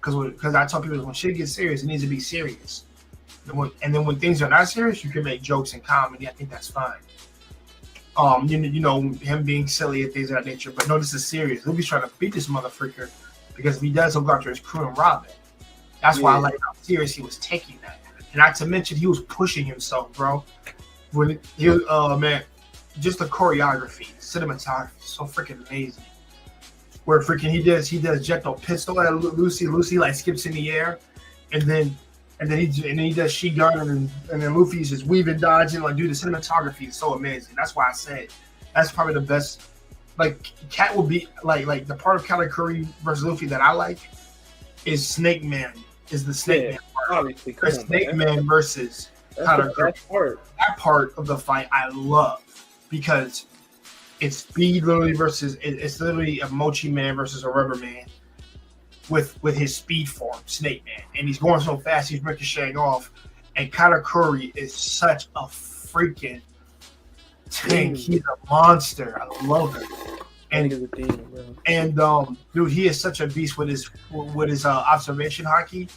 because I tell people when shit gets serious, it needs to be serious. And then when things are not serious, you can make jokes and comedy. I think that's fine. You know him being silly and things of that nature, but no, this is serious. Luffy's trying to beat this motherfucker because if he does, he'll go after his crew and rob it. That's why I like how serious he was taking that. And not to mention, he was pushing himself, bro. When he was, man, just the choreography, cinematography, so freaking amazing. Where freaking he does Jetto pistol at Lucy like skips in the air, and then he does Shigun, and then Luffy's just weaving, dodging, like dude, the cinematography is so amazing. That's why I said that's probably the best. Like Cat will be like the part of Katakuri versus Luffy that I like is Snake Man. Is the Snake Man part. Obviously, Snake Man versus Katakuri. That part of the fight I love because it's speed literally versus it's literally a Mochi Man versus a Rubber Man with his speed form, Snake Man. And he's going so fast he's ricocheting off. And Katakuri is such a freaking tank. He's a monster. I love him. And dude, he is such a beast with his observation haki.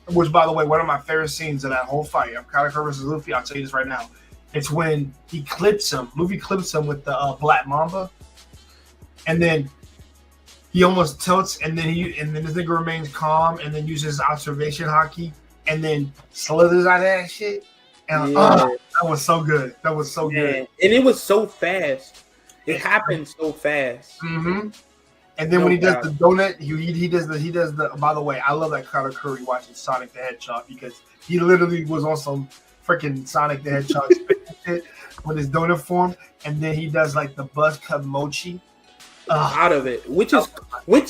Which, by the way, one of my favorite scenes of that whole fight of Katakuri versus Luffy. I'll tell you this right now. It's when he clips him. Luffy clips him with the Black Mamba, and then he almost tilts, and then this nigga remains calm, and then uses observation haki, and then slithers out of that shit. And that was so good. That was so good. And it was so fast. It happened so fast. Mm-hmm. And then when he does the donut, he does the. By the way, I love that Katakuri watching Sonic the Hedgehog because he literally was on some freaking Sonic the Hedgehog shit with his donut form, and then he does like the buzz cut mochi out of it, which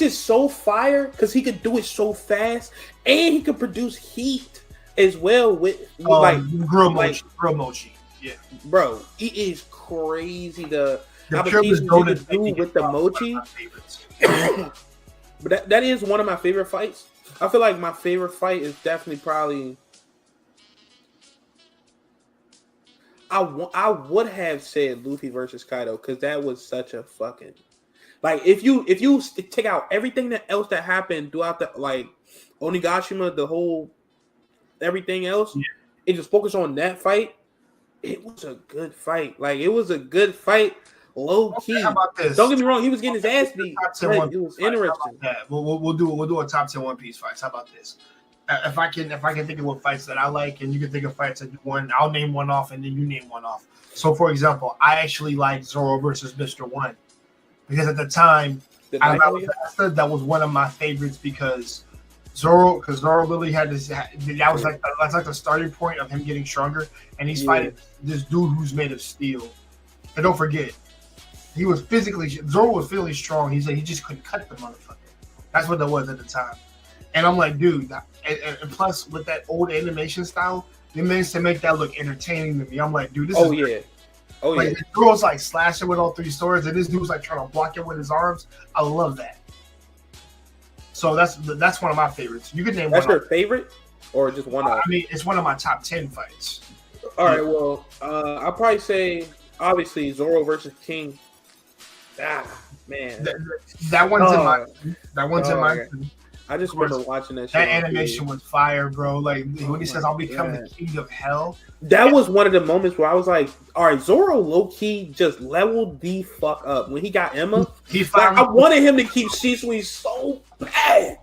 is so fire because he could do it so fast, and he could produce heat as well with like grill mochi. Yeah, bro, it is crazy the applications you can do with the mochi. But that is one of my favorite fights. I feel like my favorite fight is definitely probably. I would have said Luffy versus Kaido because that was such a fucking like if you take out everything else that happened throughout the like Onigashima, the whole everything else, and just focus on that fight. It was a good fight. Like it was a good fight, low key. Okay, how about this? Don't get me wrong, he was getting his ass beat. It was interesting. We'll do a top 10 One Piece fights. How about this? If I can think of what fights that I like, and you can think of fights that you won, I'll name one off, and then you name one off. So, for example, I actually like Zoro versus Mr. One because at the time, that was one of my favorites because Zoro literally had this. That's like the starting point of him getting stronger, and he's fighting this dude who's made of steel. And don't forget, Zoro was physically strong. He said he just couldn't cut the motherfucker. That's what that was at the time. And I'm like, dude, and plus with that old animation style, they managed to make that look entertaining to me. I'm like, dude, this is yeah. The girl's like slashing with all three swords, and this dude's like trying to block it with his arms. I love that. So that's one of my favorites. You could name that's one. That's your favorite, or just one of? I mean, it's one of my top 10 fights. All right, well, I'll probably say obviously Zoro versus King. Man, that one's in my. That one's in my. I just remember watching that. That animation was fire, bro. Like when he says, "I'll become the king of hell." That was one of the moments where I was like, "All right, Zoro low key just leveled the fuck up when he got Emma." I wanted him to keep Shisui so bad,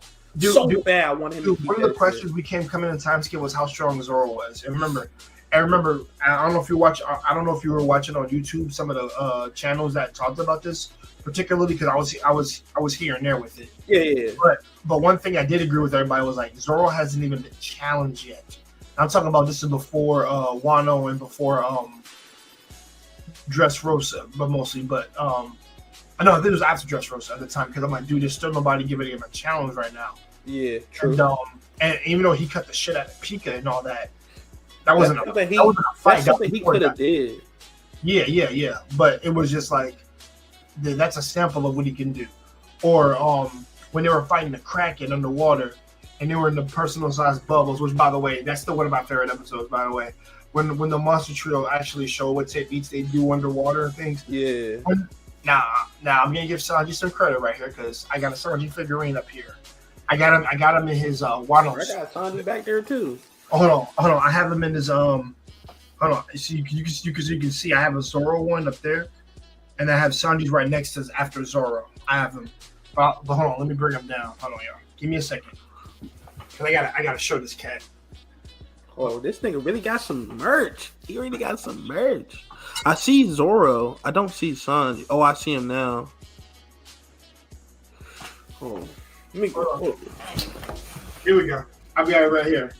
bad. I wanted him to keep one of the questions we coming in time skip was how strong Zoro was. And remember, I don't know if you watch. I don't know if you were watching on YouTube some of the channels that talked about this, particularly because I was here and there with it. Yeah. But one thing I did agree with everybody was like Zoro hasn't even been challenged yet. I'm talking about this is before Wano and before Dressrosa, but mostly. But I know I think it was after Dressrosa at the time because I'm like, dude, there's still nobody giving him a challenge right now. Yeah, true. And even though he cut the shit out of Pika and all that, that wasn't a fight. That's something he could have did. Yeah. But it was just like that's a sample of what he can do. Or when they were fighting the Kraken underwater, and they were in the personal sized bubbles. Which, by the way, that's still one of my favorite episodes. By the way, when the Monster Trio actually show what techniques they do underwater and things. Yeah. Now I'm gonna give Sanji some credit right here because I got a Sanji figurine up here. I got him in his Wano. I got Sanji back there too. Hold on. I have him in his Hold on. So you can see I have a Zoro one up there, and I have Sanji's right next to after Zoro. I have him, but hold on. Let me bring him down. Hold on, y'all. Give me a second. Cause I gotta show this cat. Oh, this nigga really got some merch. He really got some merch. I see Zoro. I don't see Sanji. Oh, I see him now. Oh, let me go. Here we go. I've got it right here.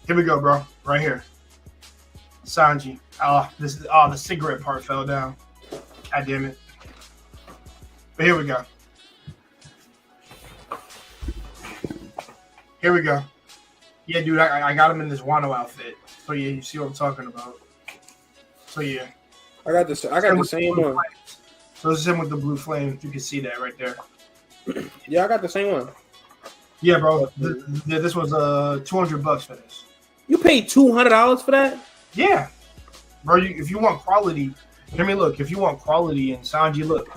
Here we go, bro. Right here. Sanji. The cigarette part fell down. God damn it. But here we go. Here we go. Yeah, dude, I got him in this Wano outfit. So yeah, you see what I'm talking about. So yeah. I got the same one. So this is him with the blue flame. You can see that right there. Yeah, I got the same one. Yeah, bro. This was $200 for this. You paid $200 for that? Yeah, bro. If you want quality, hear me. Look, if you want quality and Sanji, look,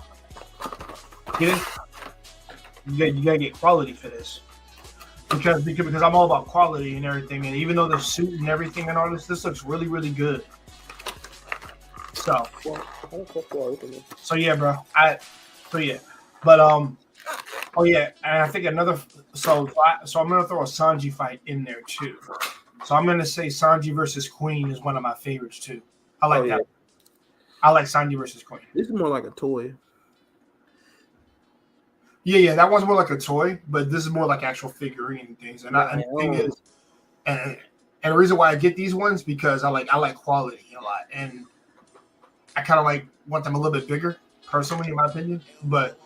get it. You gotta get quality for this because I'm all about quality and everything. And even though the suit and everything and all this looks really really good. So yeah, bro. But oh yeah, and I think another. So I'm gonna throw a Sanji fight in there too. So I'm gonna say Sanji versus Queen is one of my favorites too. I like that. I like Sanji versus Queen. This is more like a toy. Yeah, that one's more like a toy, but this is more like actual figurine and things. And the thing is, and the reason why I get these ones because I like quality a lot, and I kind of like want them a little bit bigger, personally, in my opinion. But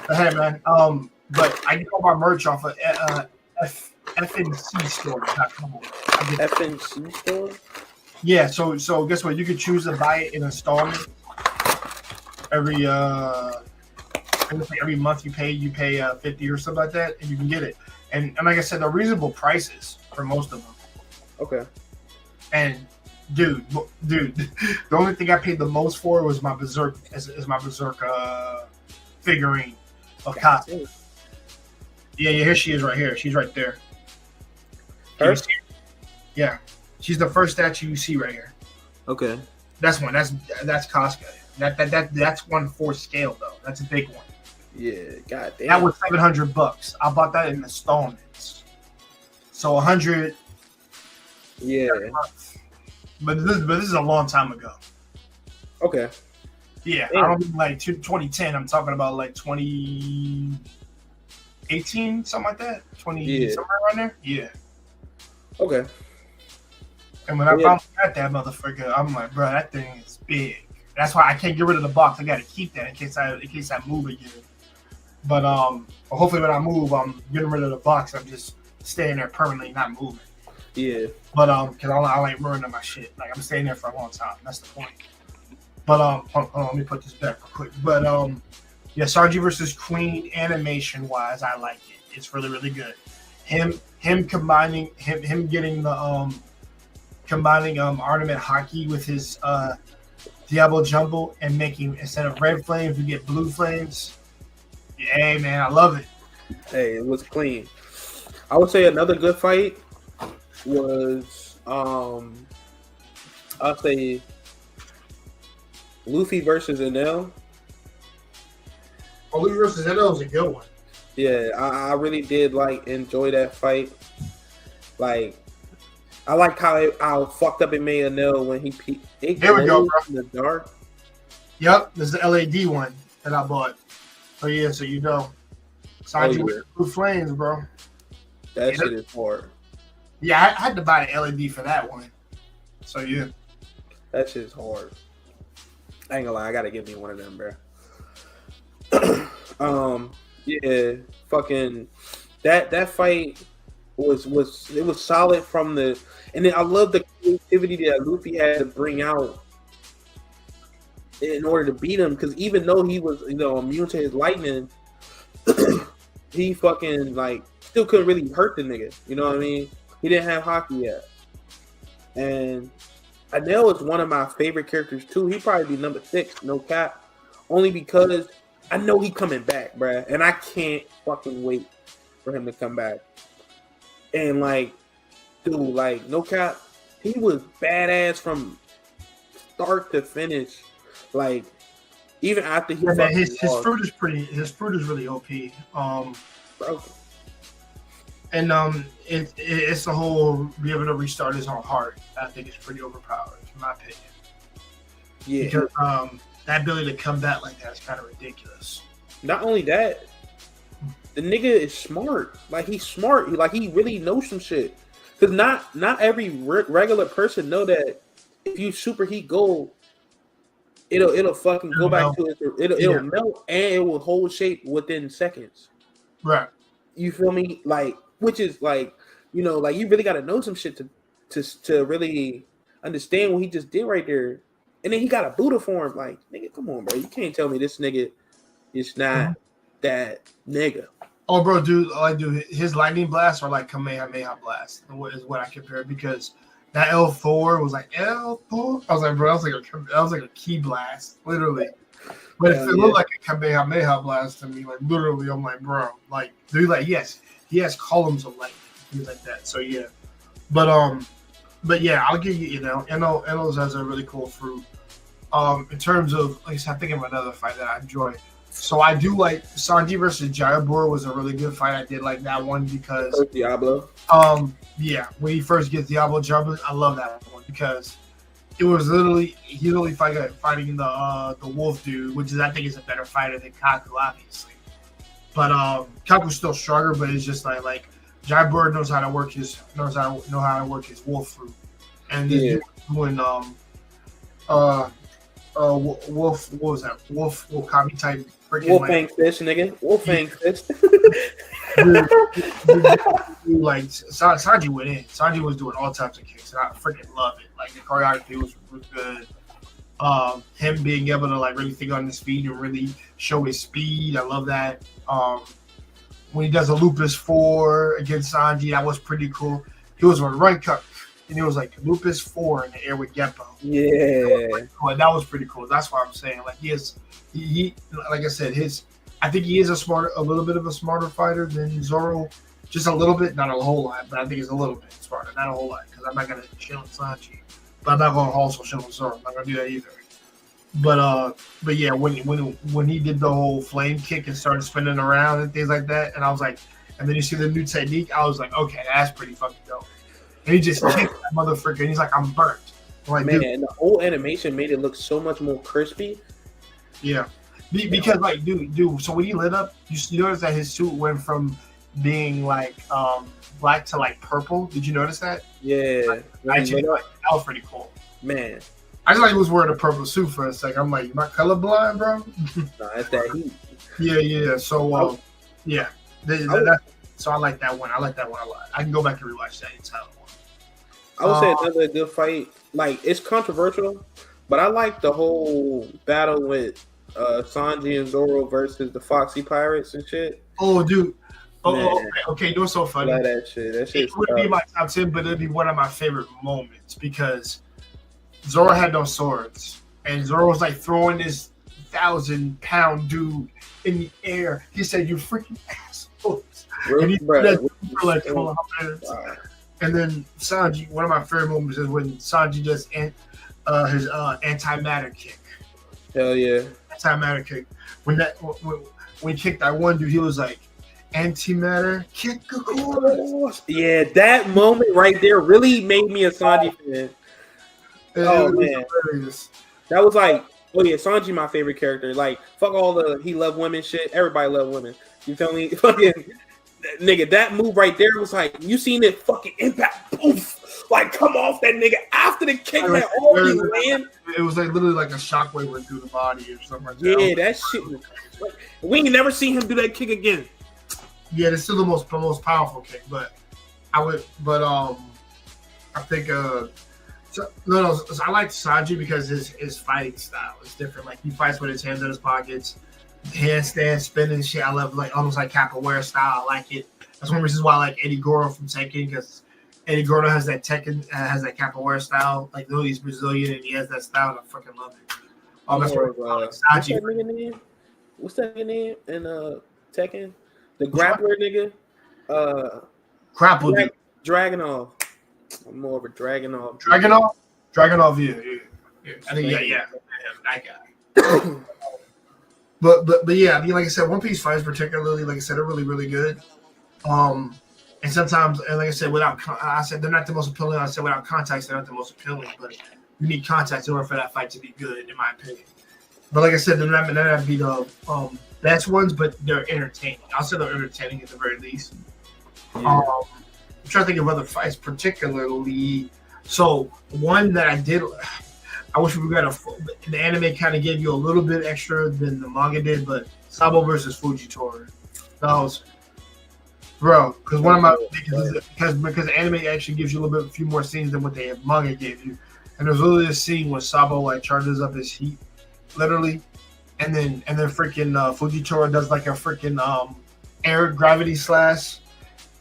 hey, man, but I get all my merch off of FNCstore.com. FNC store? Yeah, so guess what? You could choose to buy it in installments. Every month you pay 50 or something like that, and you can get it. And like I said, they're reasonable prices for most of them. Okay. And dude, the only thing I paid the most for was my Berserk my Berserk figurine of Katsu. Yeah, here she is right here. She's right there. Her? Yeah. She's the first statue you see right here. Okay. That's one. That's Casca. That's one for scale though. That's a big one. Yeah, goddamn. That was $700. I bought that in installments. So 100. Yeah. But this is a long time ago. Okay. Yeah, I don't mean like 2010. I'm talking about like 2018, something like that. Somewhere around there. Yeah. Okay. And when I finally got that motherfucker, I'm like, bro, that thing is big. That's why I can't get rid of the box. I got to keep that in case I move again. But hopefully when I move, I'm getting rid of the box. I'm just staying there permanently, not moving. Yeah. But because I like ruining my shit. Like I'm staying there for a long time. That's the point. But hold on, let me put this back real quick. But yeah, Sanji versus Queen animation wise, I like it. It's really really good. Him combining him getting the combining ornament hockey with his Diablo Jumbo and making instead of red flames we get blue flames. Yeah, hey man, I love it. Hey, it was clean. I would say another good fight was I'll say Luffy versus Enel. Luffy versus Enel was a good one. Yeah, I really did enjoy that fight. Like, I liked how fucked up it made Enel when he There we go, bro. In the dark. Yep, this is the LED one that I bought. So yeah, so you know, Sanji with blue flames, bro. That shit is hard. Yeah, I had to buy the LED for that one. So yeah, that shit is hard. I ain't gonna lie, I gotta give me one of them, bro. Yeah, fucking that fight was solid from the, and then I love the creativity that Luffy had to bring out in order to beat him. Because even though he was, immune to his lightning, he fucking like still couldn't really hurt the nigga. You know what I mean? He didn't have Haki yet, and Adele is one of my favorite characters too. He'd probably be number 6, no cap, only because I know he coming back, bruh, and I can't fucking wait for him to come back. And like, dude, like, no cap, he was badass from start to finish. Like, even after he his fruit is really OP. And it's the whole be able to restart his own heart. I think it's pretty overpowered, in my opinion. Yeah, because that ability to come back like that is kind of ridiculous. Not only that, the nigga is smart. Like, he's smart. He really knows some shit. Because not every regular person know that if you superheat gold, it'll fucking go back to it. It'll melt and it will hold shape within seconds. Right. You feel me? Like, which is like, like you really got to know some shit to really understand what he just did right there. And then he got a Buddha form. Like, nigga, come on, bro. You can't tell me this nigga is not that nigga. Oh, bro, dude, his lightning blast are like Kamehameha blast. Is what I compare, because that L4 was like L4. I was like, bro, that was like a key blast, literally. But it looked like a Kamehameha blast to me. Like, literally, I'm like, bro, like, dude, like, yes, he has columns of lightning, things like that. So yeah, but yeah, I'll give you, Enos has a really cool fruit. In terms of, like I said, I think of another fight that I enjoy. So I do like Sanji versus Jayabor was a really good fight. I did like that one because Diablo. Yeah, when he first gets Diablo jumping, I love that one because it was literally fighting the wolf dude, which is, I think, is a better fighter than Kaku, obviously. But Kaku's still stronger, but it's just like Jayabor knows how to work his wolf fruit, and this dude doing wolf, what was that? Wolf Kami type freaking Wolfang fist, nigga. Wolfang fist. Like Sanji went in. Sanji was doing all types of kicks, and I freaking love it. Like, the choreography was good. Him being able to like really think on his feet and really show his speed, I love that. When he does a Lupus 4 against Sanji, that was pretty cool. He was on run cut, and it was like Lupus 4 in the air with Geppo. Yeah, that was pretty cool. That's what I'm saying. Like, he like I said, I think he is a little bit of a smarter fighter than Zoro. Just a little bit, not a whole lot, but I think he's a little bit smarter, not a whole lot, because I'm not gonna chill on Sanji, but I'm not gonna also chill on Zoro. I'm not gonna do that either. But yeah, when he did the whole flame kick and started spinning around and things like that, and I was like, and then you see the new technique, I was like, okay, that's pretty fucking dope. And he just kicked that motherfucker, and he's like, I'm burnt. I'm like, man, dude. and the whole animation made it look so much more crispy. Yeah, because like, dude. So when he lit up, you notice that his suit went from being like black to like purple. Did you notice that? Yeah, that was pretty cool. Man, I just like he was wearing a purple suit for a second. I'm like, am I colorblind, bro? Nah, that's that heat. Yeah. So so I like that one. I like that one a lot. I can go back and rewatch that entire one. I would say another good fight. Like, it's controversial, but I like the whole battle with Sanji and Zoro versus the Foxy Pirates and shit. Oh, dude. Okay. You know what's so funny? I that shit. It would be my top 10, but it'd be one of my favorite moments because Zoro had no swords, and Zoro was like throwing this 1,000-pound dude in the air. He said, "You freaking assholes!" And he did that for like 12 minutes. Wow. And then Sanji, one of my favorite moments is when Sanji does his antimatter kick. Hell yeah, antimatter kick. When he kicked that one dude, he was like, "Antimatter kick, of course." Yeah, that moment right there really made me a Sanji fan. Oh man, hilarious. That was like, oh yeah, Sanji my favorite character. Like, fuck all the he love women shit. Everybody love women. You feel me? Fucking nigga, that move right there was like, you seen it fucking impact, poof, like come off that nigga after the kick that land. It was like literally like a shockwave went through the body or something like that. Yeah, that shit was like, we ain't never seen him do that kick again. Yeah, it's still the most powerful kick, but I think So I like Sanji because his fighting style is different. Like he fights with his hands in his pockets, handstand spinning shit. I love like almost like capoeira style. I like it. That's one reason why I like Eddie Goro from Tekken because Eddie Goro has that has that capoeira style. Like though he's Brazilian and he has that style, and I freaking love it. That's what Sanji. What's that nigga name in Tekken? The grappler nigga. Grapple Dragunov. I'm more of a Dragunov. Dragunov, yeah. I think that guy. but yeah, I mean, like I said, One Piece fights particularly, like I said, are really really good. And sometimes, and like I said, I said they're not the most appealing. I said without context, they're not the most appealing, but you need context in order for that fight to be good, in my opinion. But like I said, they're not be the best ones, but they're entertaining. I'll say they're entertaining at the very least. Yeah. I'm trying to think of other fights, particularly. So one that I did, I wish we got the anime kind of gave you a little bit extra than the manga did, but Sabo versus Fujitora. That was, bro, because one of my because the anime actually gives you a few more scenes than what the manga gave you, and there's literally a scene where Sabo like charges up his heat, literally, and then freaking Fujitora does like a freaking air gravity slash.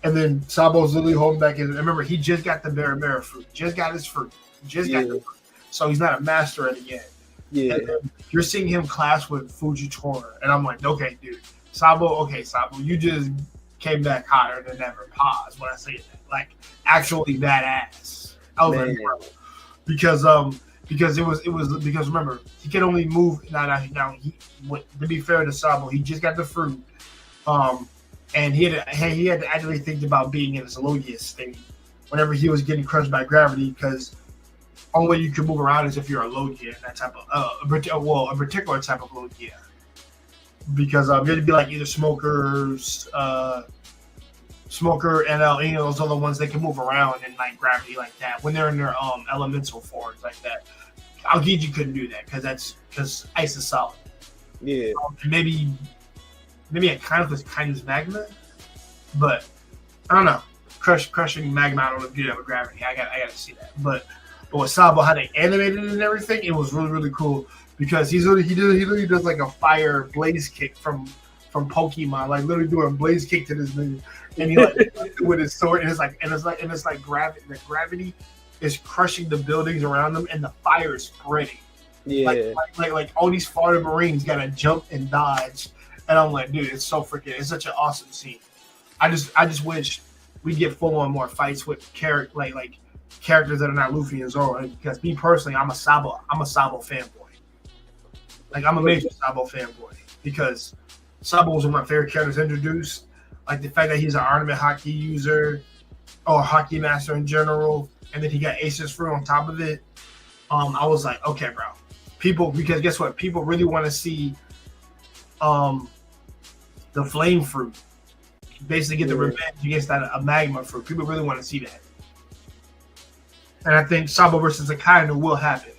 And then Sabo's literally holding back his. Remember, he just got the Bear fruit. Just got his fruit. Got the fruit. So he's not a master at it yet. Yeah. And then you're seeing him clash with Fujitora. And I'm like, okay, dude. Sabo, you just came back hotter than ever. Pause when I say that. Like, actually badass. I was like, bro. Because it was because remember, he can only move now to be fair to Sabo, he just got the fruit. And he had to actually think about being in his Logia state whenever he was getting crushed by gravity, because only way you can move around is if you're a Logia, that type of a particular type of Logia. Because you had to be like either Smoker, and any of those other ones that can move around in like gravity like that when they're in their elemental forms like that. Aokiji couldn't do that because ice is solid. Yeah, maybe it kind of was magma, but I don't know. Crushing magma, I don't know if you have a gravity. I got to see that. But with Sabo, how they animated it and everything, it was really really cool because he literally does like a fire blaze kick from Pokemon, like literally doing a blaze kick to this nigga, and he like with his sword, and it's like gravity. The gravity is crushing the buildings around them, and the fire is spreading. Yeah, like all these fallen Marines gotta jump and dodge. And I'm like, dude, it's it's such an awesome scene. I just wish we get full on more fights with characters that are not Luffy and Zoro. Because me personally, I'm a Sabo fanboy. Like I'm a major Sabo fanboy because Sabo was one of my favorite characters introduced. Like the fact that he's an ornament hockey user or hockey master in general, and then he got Aces fruit on top of it. I was like, okay, bro. Because guess what? People really want to see the flame fruit basically get the revenge against a magma fruit. People really want to see that, and I think Sabo versus Akainu will happen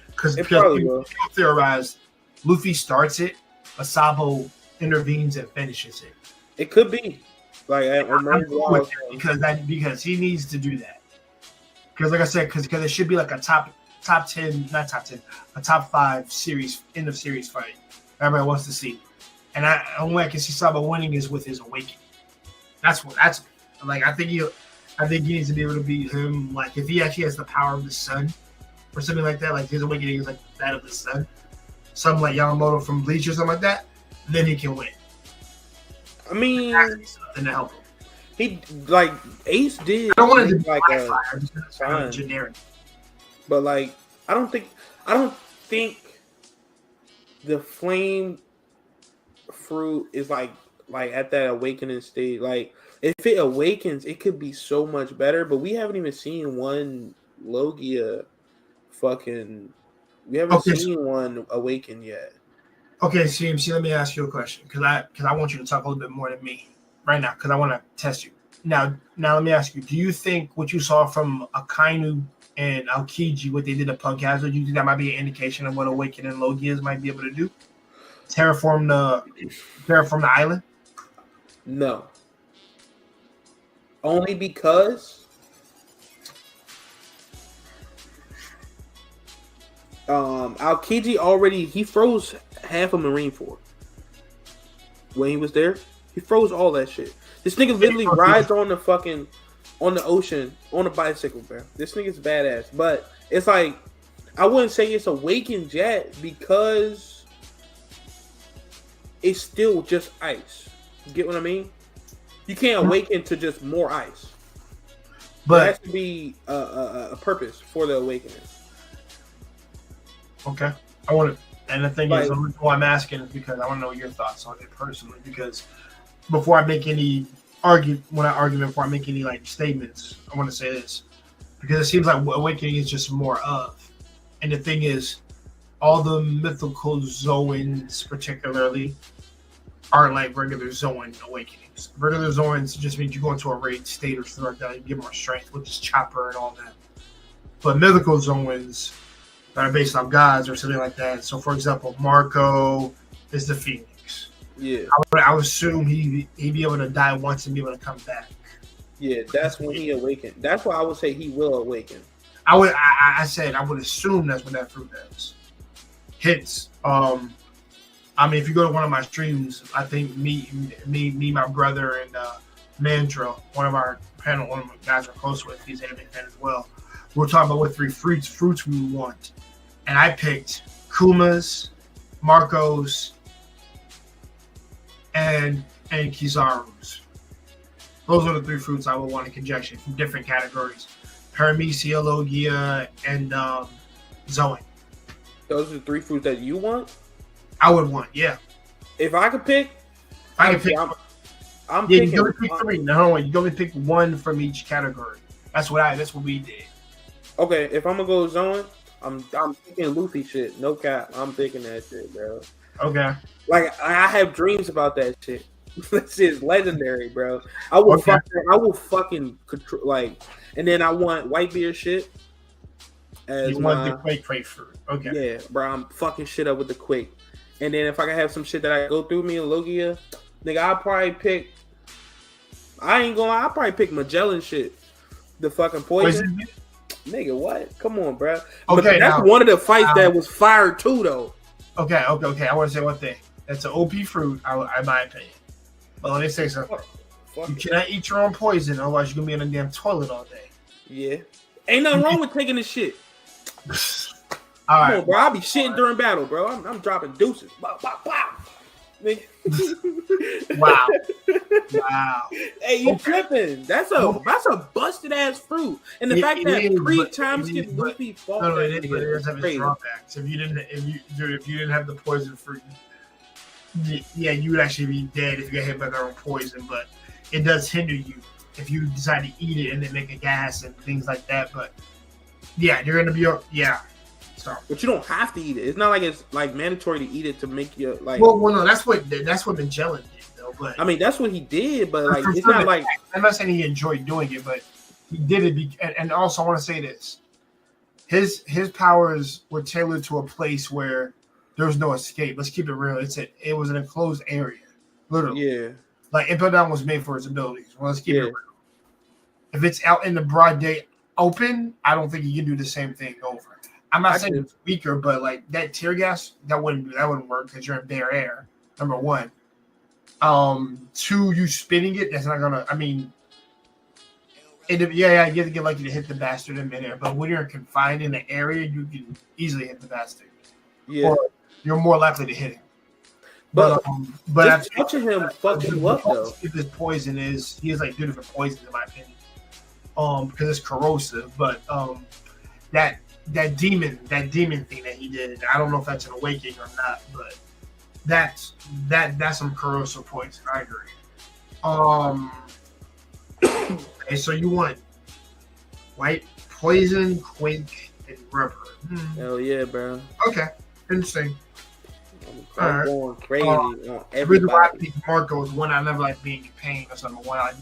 because people theorize Luffy starts it, but Sabo intervenes and finishes it. It could be because he needs to do that. Because like I said, because it should be like a top 10, not top 10, a top 5 series end of series fight. Everybody wants to see. And the only way I can see Sabo winning is with his awakening. That's like I think he needs to be able to beat him. Like if he actually has the power of the sun or something like that, like his awakening is like that of the sun, something like Yamamoto from Bleach or something like that, then he can win. I mean, something to help him. He like Ace did. I don't want it to be like fire, just kind of generic. But like I don't think the flame fruit is like at that awakening stage. Like if it awakens, it could be so much better. But we haven't even seen one Logia we haven't seen one awaken yet. Okay, CMC, let me ask you a question because I want you to talk a little bit more than me right now because I want to test you. Now let me ask you: do you think what you saw from Akainu and Aokiji, what they did at Punk Hazard, do you think that might be an indication of what Awakening Logias might be able to do? Terraform the island? No. Only because Aokiji he froze half of Marineford when he was there. He froze all that shit. This nigga literally rides on the ocean on a bicycle, bro. This nigga's badass. But it's like, I wouldn't say it's awakened yet because it's still just ice. You get what I mean? You can't awaken to just more ice. But there has to be a purpose for the awakening. Okay. And the thing is, the reason why I'm asking is because I want to know your thoughts on it personally. Because before I make any before I make any like statements, I want to say this because it seems like awakening is just more of. And the thing is, all the mythical Zoans, particularly, aren't like regular Zoan awakenings. Regular Zoans just means you go into a rage state or something like that, you get more strength, which is chopper and all that. But mythical Zoans that are based on gods or something like that. So, for example, Marco is the Phoenix. Yeah. I would assume he'd be able to die once and be able to come back. Yeah, that's when he awakened. That's why I would say he will awaken. I said I would assume that's what that fruit does. Hence, I mean, if you go to one of my streams, I think me, my brother, and Mantra, one of my guys we're close with, he's an anime fan as well. We're talking about what 3 fruits we want, and I picked Kuma's, Marco's, and Kizaru's. Those are the 3 fruits I would want in conjunction from different categories: Paramecia, Logia, and Zoe. Those are the 3 fruits that you want? I would want, yeah. If I could pick, I'm picking. You can only pick 3. No, you can only pick 1 from each category. That's what we did. Okay, if I'm gonna go Zoan, I'm picking Luffy shit. No cap, I'm picking that shit, bro. Okay. Like, I have dreams about that shit. That shit's legendary, bro. I will fucking control, like, and then I want Whitebeard shit. You want the Quake fruit. Okay. Yeah, bro, I'm fucking shit up with the Quake. And then if I can have some shit that I go through me and Logia, nigga, I'll probably pick. I ain't gonna lie, I'll probably pick Magellan shit. The fucking poison. Nigga, what? Come on, bro. Okay, but that's one of the fights that was fire too, though. Okay. I want to say one thing. That's an OP fruit, in my opinion. But let me say something. You cannot eat your own poison, otherwise you're gonna be in a damn toilet all day. Yeah. Ain't nothing wrong with taking this shit. All right, come on, bro. I'll be shitting during battle, bro. I'm dropping deuces. Bow, bow, bow. Wow. Hey, you tripping? That's a busted ass fruit, and the fact that 3 times get Luffy fall. No, it is, but it does have its drawbacks. If you didn't have the poison fruit, yeah, you would actually be dead if you got hit by their own poison. But it does hinder you if you decide to eat it and then make a gas and things like that. But yeah, you're gonna be So, but you don't have to eat it. It's not like it's like mandatory to eat it to make you like. Well, no, that's what Magellan did, though. But I mean, that's what he did. But like, it's not like I'm not saying he enjoyed doing it, but he did it. And also, I want to say this: his powers were tailored to a place where there was no escape. Let's keep it real. It was an enclosed area, literally. Yeah. Like Impel Down was made for its abilities. Well, let's keep it real. If it's out in the broad day open, I don't think he can do the same thing over. I'm not saying it's weaker, but like that tear gas, that wouldn't work because you're in bare air. Number 1. 2, you spinning it, that's not gonna. I mean, you have to get lucky to hit the bastard in midair. But when you're confined in the area, you can easily hit the bastard. Yeah, or you're more likely to hit him. But just touching him fucking up though. If his poison he has like 2 different poisons in my opinion. Because it's corrosive, but that demon thing that he did, I don't know if that's an awakening or not, but that's some corrosive poison. I agree. Okay, so you want white poison, quake, and rubber. Hell yeah, bro. Okay, interesting. I'm going crazy on everybody. The reason why I picked Marco is one, I never like being in pain or something. One, I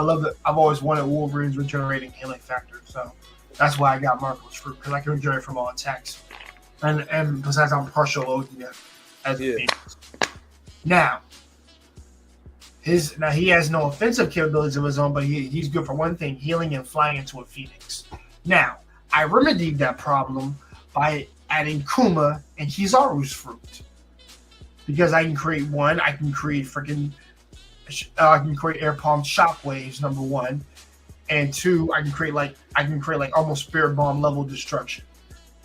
love that. I've always wanted Wolverine's regenerating healing factor, so that's why I got Marco's fruit, because I can regenerate from all attacks, and besides I'm partial loading it as a Phoenix. Now he has no offensive capabilities of his own, but he's good for one thing: healing and flying into a Phoenix. Now I remedied that problem by adding Kuma and Kizaru's fruit. Because I can create one, I can create air palm shockwaves, number one. And two, I can create like almost spirit bomb level destruction.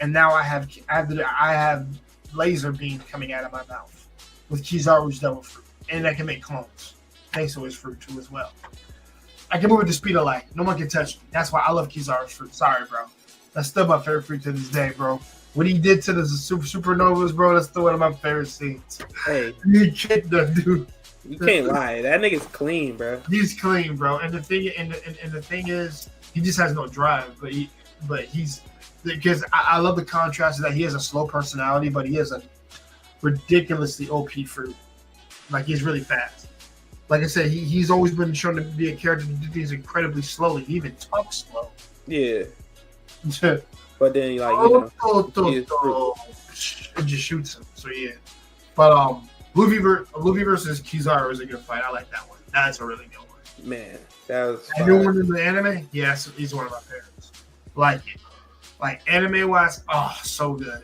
And now I have laser beams coming out of my mouth with Kizaru's devil fruit. And I can make clones. Thanks to his fruit too as well. I can move at the speed of light. No one can touch me. That's why I love Kizaru's fruit. Sorry, bro. That's still my favorite fruit to this day, bro. What he did to the supernovas, bro, that's still one of my favorite scenes. Hey, You can't, dude. you can't lie. That nigga's clean, bro. He's clean, bro. And the thing is, he just has no drive. But he's because I love the contrast that he has a slow personality, but he has a ridiculously OP fruit. Like he's really fast. Like I said, he's always been shown to be a character to do things incredibly slowly. He even talks slow. Yeah. But then, like, it just shoots him. So yeah. But Luffy versus Kizaru is a good fight. I like that one. That's a really good one. Man, that was. A new one in the anime? Yes, he's one of my favorites. Like it. Like anime wise, so good.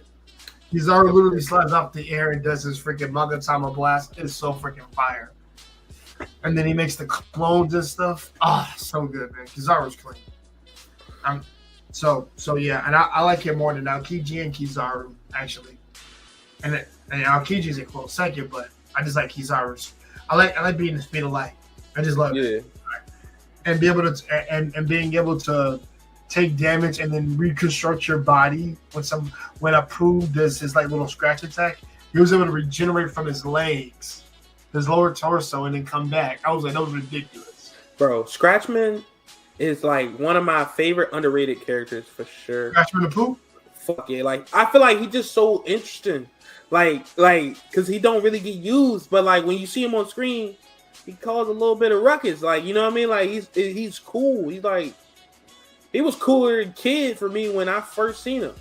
Kizaru literally slides off the air and does his freaking Magatama blast. It's so freaking fire. And then he makes the clones and stuff. So good, man. Kizaru's clean. So yeah, and I like him more than Aokiji and Kizaru, actually. And Aokiji's a close second, but I just like Kizaru's. I like being the speed of light. I just love it. And being able to take damage and then reconstruct your body when Apu does his like little scratch attack, he was able to regenerate from his legs, his lower torso, and then come back. I was like, that was ridiculous. Bro, Scratchman is like one of my favorite underrated characters for sure. Scratchman Apu? Fuck yeah. Like I feel like he's just so interesting. Like, cause he don't really get used, but like when you see him on screen, he caused a little bit of ruckus. Like, you know what I mean? Like he's cool. He's like he was cooler kid for me when I first seen him.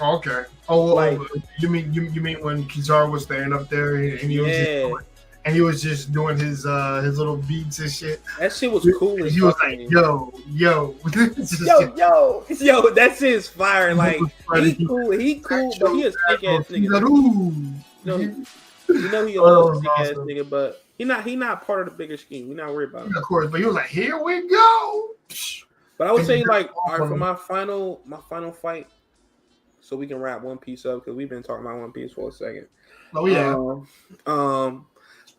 Oh, okay. Oh, like you mean when Kizaru was standing up there and he was just doing his little beats and shit. That shit was cool. He was like, yo, yo, that shit's fire. Like he cool, but he a sick ass nigga. You know he a little sick ass nigga, but he not part of the bigger scheme. We're not worried about him. Of course, but he was like, here we go. But I would say like, all right, for my final fight, so we can wrap One Piece up because we've been talking about One Piece for a second. Oh yeah.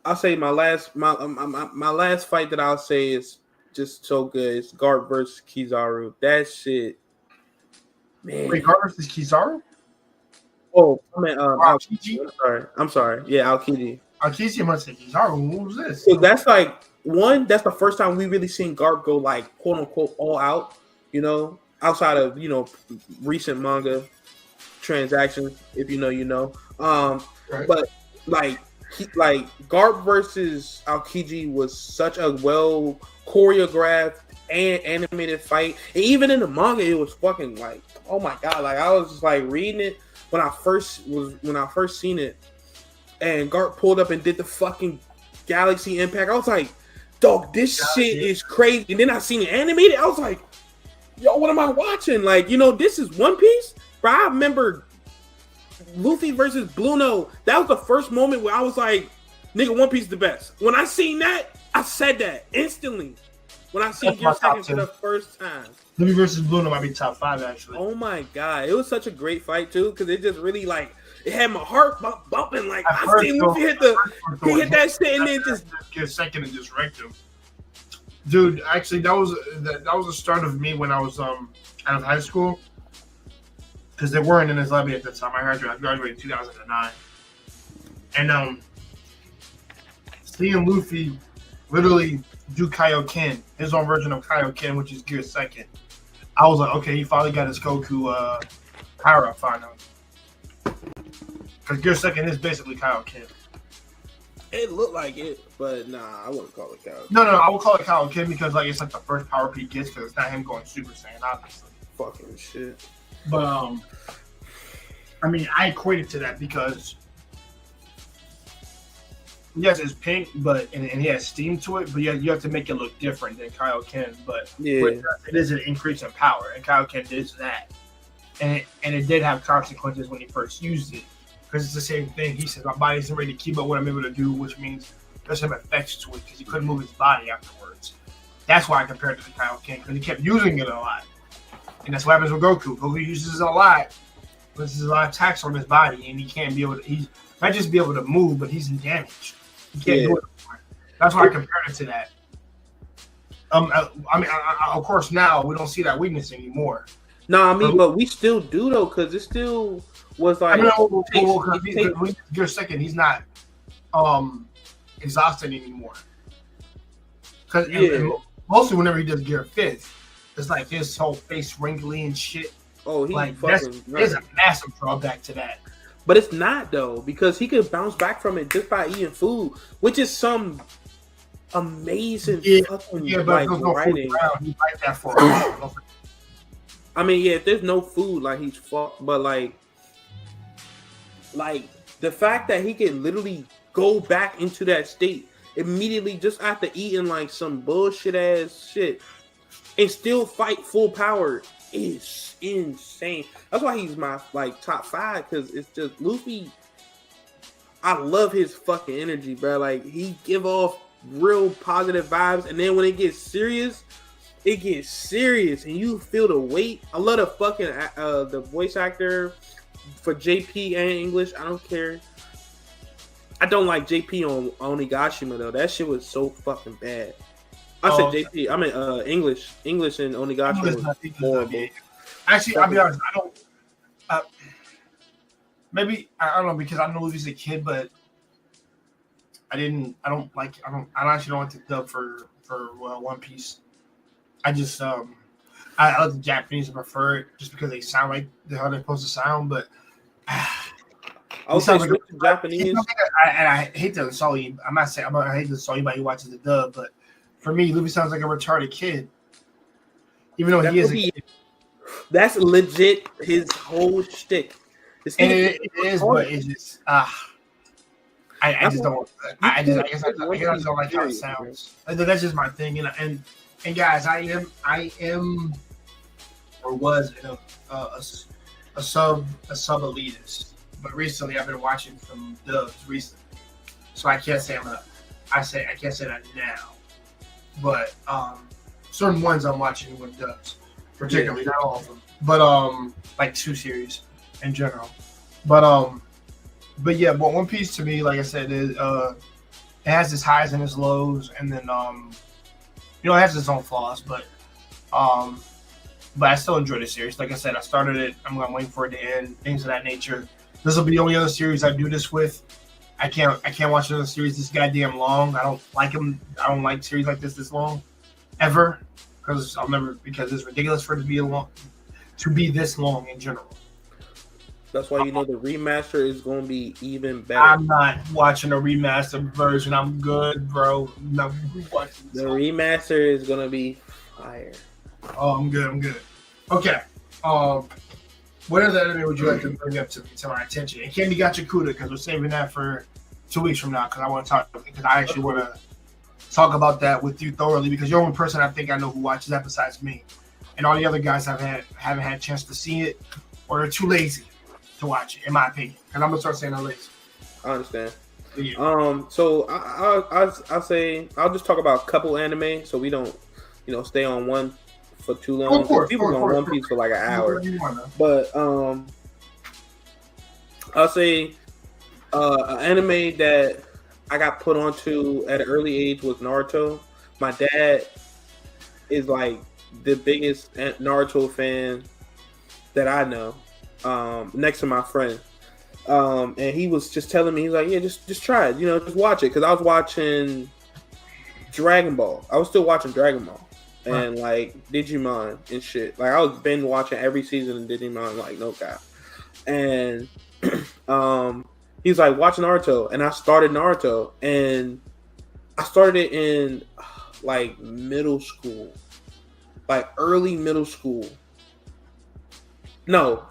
I'll say my last fight that I'll say is just so good. It's Garp versus Kizaru. That shit, man. Wait, Garp versus Kizaru? Oh, I mean, Aokiji. I'm sorry. Yeah, Aokiji. Aokiji must say Kizaru. What was this? So that's like that's the first time we really seen Garp go like quote unquote all out. You know, outside of recent manga transactions. If you know. Right. But like Garp versus Aokiji was such a well choreographed and animated fight. And even in the manga, it was fucking like, oh my god! Like I was just like reading it when I first seen it, and Garp pulled up and did the fucking Galaxy Impact. I was like, dog, this shit is crazy. And then I seen it animated. I was like, yo, what am I watching? Like, this is One Piece, bro. I remember Luffy versus Bluno. That was the first moment where I was like, nigga, One Piece is the best. When I seen that, I said that instantly. When I seen Gear Second for the first time. Luffy versus Bluno might be top 5 actually. Oh my god, it was such a great fight too because it just really like it had my heart bumping. Like I seen Luffy hit that shit and then just Gear Second and just wrecked him. Dude, actually, that was the start of me when I was out of high school. Because they weren't in his lobby at the time. I graduated in 2009. And seeing Luffy literally do Kaioken, his own version of Kaioken, which is Gear Second, I was like, okay, he finally got his Goku power up finally. Because Gear Second is basically Kaioken. It looked like it, but nah, I wouldn't call it Kaioken. No, I would call it Kaioken because it's like the first power he gets because it's not him going Super Saiyan, obviously. Fucking shit. But I mean, I equate it to that because yes, it's pink, and he has steam to it, but you have to make it look different than Kaioken. But it is an increase in power, and Kaioken is that. and it did have consequences when he first used it, because it's the same thing. He says my body isn't ready to keep up what I'm able to do, which means there's some effects to it because he couldn't move his body afterwards. That's why I compared it to Kaioken, because he kept using it a lot, and that's what happens with Goku. Goku uses it a lot, puts a lot of tax on his body, and he can't be able to. He might just be able to move, but he's damaged. He can't do it anymore. That's why I compared it to that. Of course, now we don't see that weakness anymore. No, I mean, but we still do though, because it still was like. Gear second, he's not exhausted anymore. Because mostly whenever he does Gear fifth, it's like his whole face wrinkly and shit. Oh, he like there's a massive drawback to that. But it's not though, because he could bounce back from it just by eating food, which is some amazing fucking like writing. He like that for a while. I mean, yeah, if there's no food, like he's fucked, but like the fact that he can literally go back into that state immediately just after eating like some bullshit ass shit and still fight full power is insane. That's why he's my like top 5, because it's just Luffy. I love his fucking energy, bro. Like he give off real positive vibes, and then when it gets serious, and you feel the weight. I love the fucking the voice actor for JP and English. I don't care. I don't like JP on Onigashima though. That shit was so fucking bad. I said JP. I mean English and Onigashima was horrible. Actually, I'll be honest. I don't. Maybe I don't know, because I know Luffy's a kid, but I actually don't like the dub for One Piece. I just I like the Japanese. I prefer it just because they sound like how they're supposed to sound. But I would say like Japanese. I hate to insult you. I hate to insult anybody who watches the dub, but for me, Luffy sounds like a retarded kid, even though he is a kid. That's legit his whole shtick. It is, but it's just I just don't. I guess I don't like how it sounds. That's just my thing. And guys, I am or was a sub elitist, but recently I've been watching some dubs recently, so I can't say I can't say that now. But certain ones I'm watching with dubs, particularly not all of them, but like 2 series in general. But yeah, but One Piece to me, like I said, it has its highs and its lows, and then it has its own flaws, but I still enjoy the series. Like I said, I started it. I'm waiting for it to end. Things of that nature. This will be the only other series I do this with. I can't watch another series this goddamn long. I don't like them. I don't like series like this long, ever, because it's ridiculous for it to be this long in general. That's why the remaster is going to be even better. I'm not watching a remastered version. I'm good, bro. No, the remaster is going to be fire. Oh, I'm good. Okay. What other anime would you like to bring up to my attention? It can't be Gachakuda, because we're saving that for 2 weeks from now, because I want to talk, because I actually want to talk about that with you thoroughly, because you're the only person I think I know who watches that besides me. And all the other guys haven't had a chance to see it, or they're too lazy to watch it, in my opinion. And I'm gonna start saying they're lazy. I understand. Yeah. So I'll say I'll just talk about a couple anime, so we don't, stay on one for too long. People on One Piece for like an hour. But I'll say an anime that I got put onto at an early age was Naruto. My dad is like the biggest Naruto fan that I know. Next to my friend, and he was just telling me, he's like, yeah, just try it, just watch it, because I was watching Dragon Ball. I was still watching Dragon Ball and like Digimon and shit. Like I was been watching every season of Digimon, like no cap. And he's like, watch Naruto, and I started Naruto, and I started it in like middle school, like early middle school. No.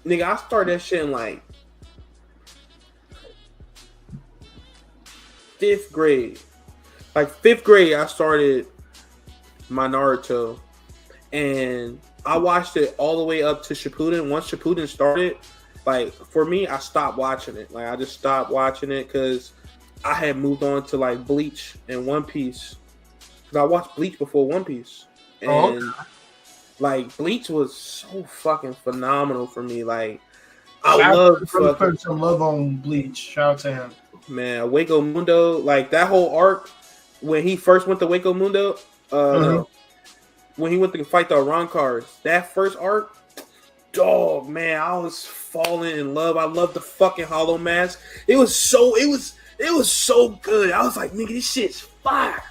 Nigga, I started that shit in like 5th grade. Like 5th grade, I started my Naruto. And I watched it all the way up to Shippuden. Once Shippuden started, like for me, I stopped watching it. Like I just stopped watching it because I had moved on to like Bleach and One Piece. Because I watched Bleach before One Piece, and like Bleach was so fucking phenomenal for me. Like I love put some love on Bleach. Shout out to him, man. Waco Mundo, like that whole arc when he first went to Waco Mundo. No, when he went to fight the Arancars, that first arc, dog, man, I was falling in love. I love the fucking Hollow Mask. It was so good. I was like, nigga, this shit's fire.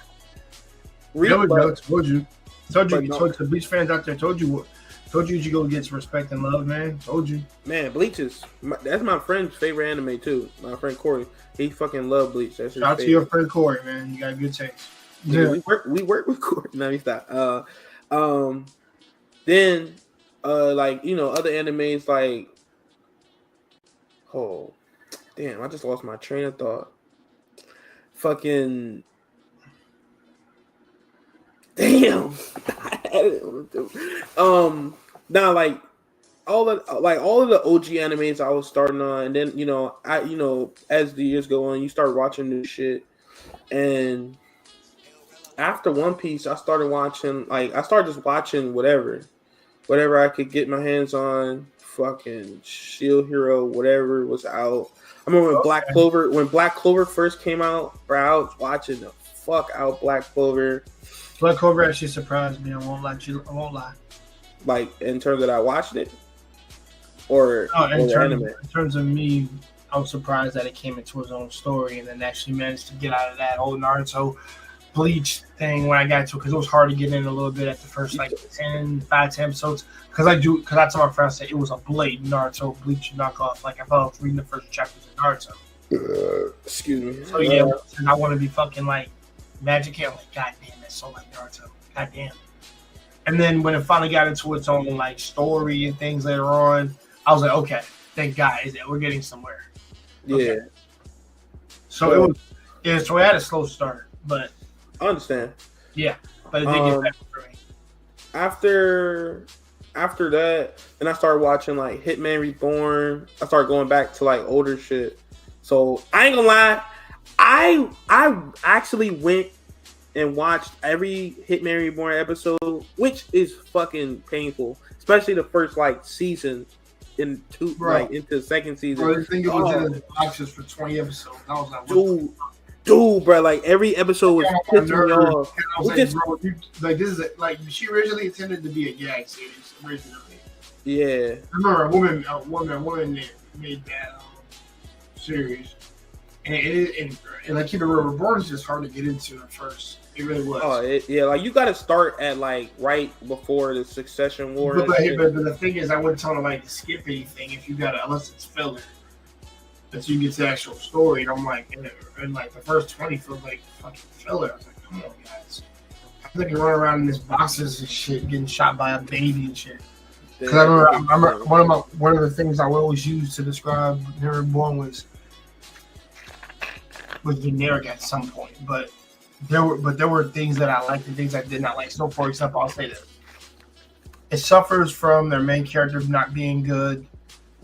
Told you, the Bleach fans out there, told you you go get some respect and love, man. Told you, man. Bleach that's my friend's favorite anime too. My friend Corey, he fucking love Bleach. That's his shout out to your friend Corey, man. You got good taste. Yeah, we work with Corey. No, he stopped. Then like other animes like, oh damn, I just lost my train of thought. Fucking damn. Now like all of the OG animes I was starting on, and then as the years go on, you start watching new shit. And after One Piece, I started just watching whatever I could get my hands on. Fucking Shield Hero, whatever was out. I remember when Black Clover first came out, bro, I was watching the fuck out Black Clover. Black Clover actually surprised me. I won't lie. Like in terms that I watched it, or in terms of me, I was surprised that it came into its own story and then actually managed to get out of that whole Naruto Bleach thing when I got to it, because it was hard to get in a little bit at the first 5 to 10 episodes. Because I told my friends that it was a blatant Naruto Bleach knockoff. Like I thought I was reading the first chapters of Naruto. Excuse me. So yeah, and I want to be fucking like Magic Hair. Like, god damn, that's so like Naruto. God damn. And then when it finally got into its own like story and things later on, I was like, okay, thank God, we're getting somewhere. Okay. Yeah. So so it had a slow start, but I understand. Yeah, but it did get better for me. After that, then I started watching like Hitman Reborn. I started going back to like older shit. So I ain't gonna lie, I actually went and watched every Hitman Reborn episode, which is fucking painful, especially the first like season into the second season. Bro, I think it was in the boxes for 20 episodes. I was like, dude, bro, like every episode was pissing me off. I was like, bro, this is like she originally intended to be a gag series originally. Yeah, I remember a woman made that series, and like Keep It Real, Reborn is just hard to get into at first. It really was. Like you got to start at like right before the Succession War. But the thing is, I wouldn't tell them like to skip anything if you got unless it's filler. Until you get to the actual story, and I'm like, and like the first 20 feels like fucking filler. I was like, come on, guys. I think you run around in these boxes and shit, getting shot by a baby and shit. Because I remember one of the things I would always use to describe Never Born was generic at some point, but there were things that I liked and things I did not like. So, for example, I'll say this: it suffers from their main character not being good.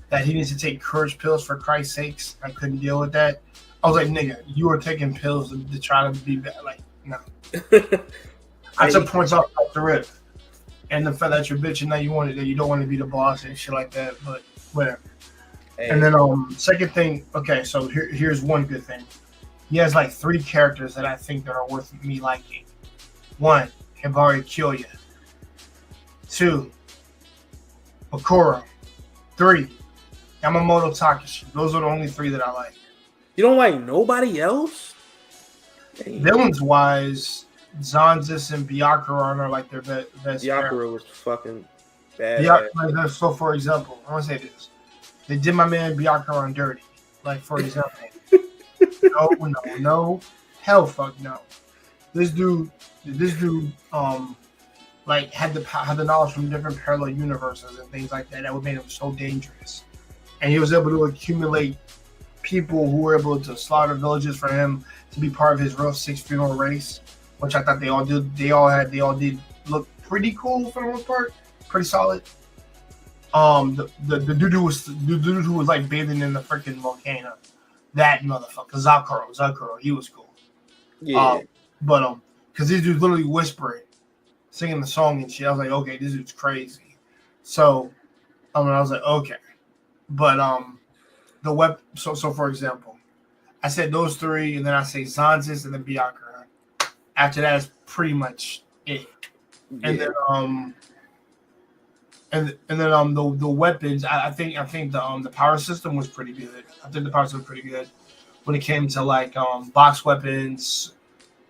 That he needs to take courage pills for Christ's sakes. I couldn't deal with that. I was like, nigga, you are taking pills to try to be bad. Like, no. I took points off the rip. And the fact that you're bitching that you don't want to be the boss and shit like that, but whatever. Hey. And then second thing, okay, so here's one good thing. He has like 3 characters that I think that are worth me liking. 1, Hibari Kyoya. 2, Bakura. 3, Yamamoto Takashi. Those are the only 3 that I like. You don't like nobody else? Villains wise, Zanzis and Byakuran are like their best. Byakuran was fucking bad. So for example, I want to say this: they did my man Byakuran dirty. Like for example, no, hell fuck no. This dude, like had the knowledge from different parallel universes and things like that. That would make him so dangerous. And he was able to accumulate people who were able to slaughter villages for him to be part of his real 6 funeral race, which I thought they all did. They all did look pretty cool for the most part. pretty solid. The dude who was like bathing in the freaking volcano, that motherfucker Zakuro, he was cool. Yeah. But because these dudes literally whispering, singing the song and shit. I was like, okay, this dude's crazy. So, I was like, okay, but the web. So for example, I said those three, and then I say Zanzis and then Byakuya. After that is pretty much it. Yeah. And then the weapons. I think the power system was pretty good. I think the power system was pretty good when it came to like box weapons,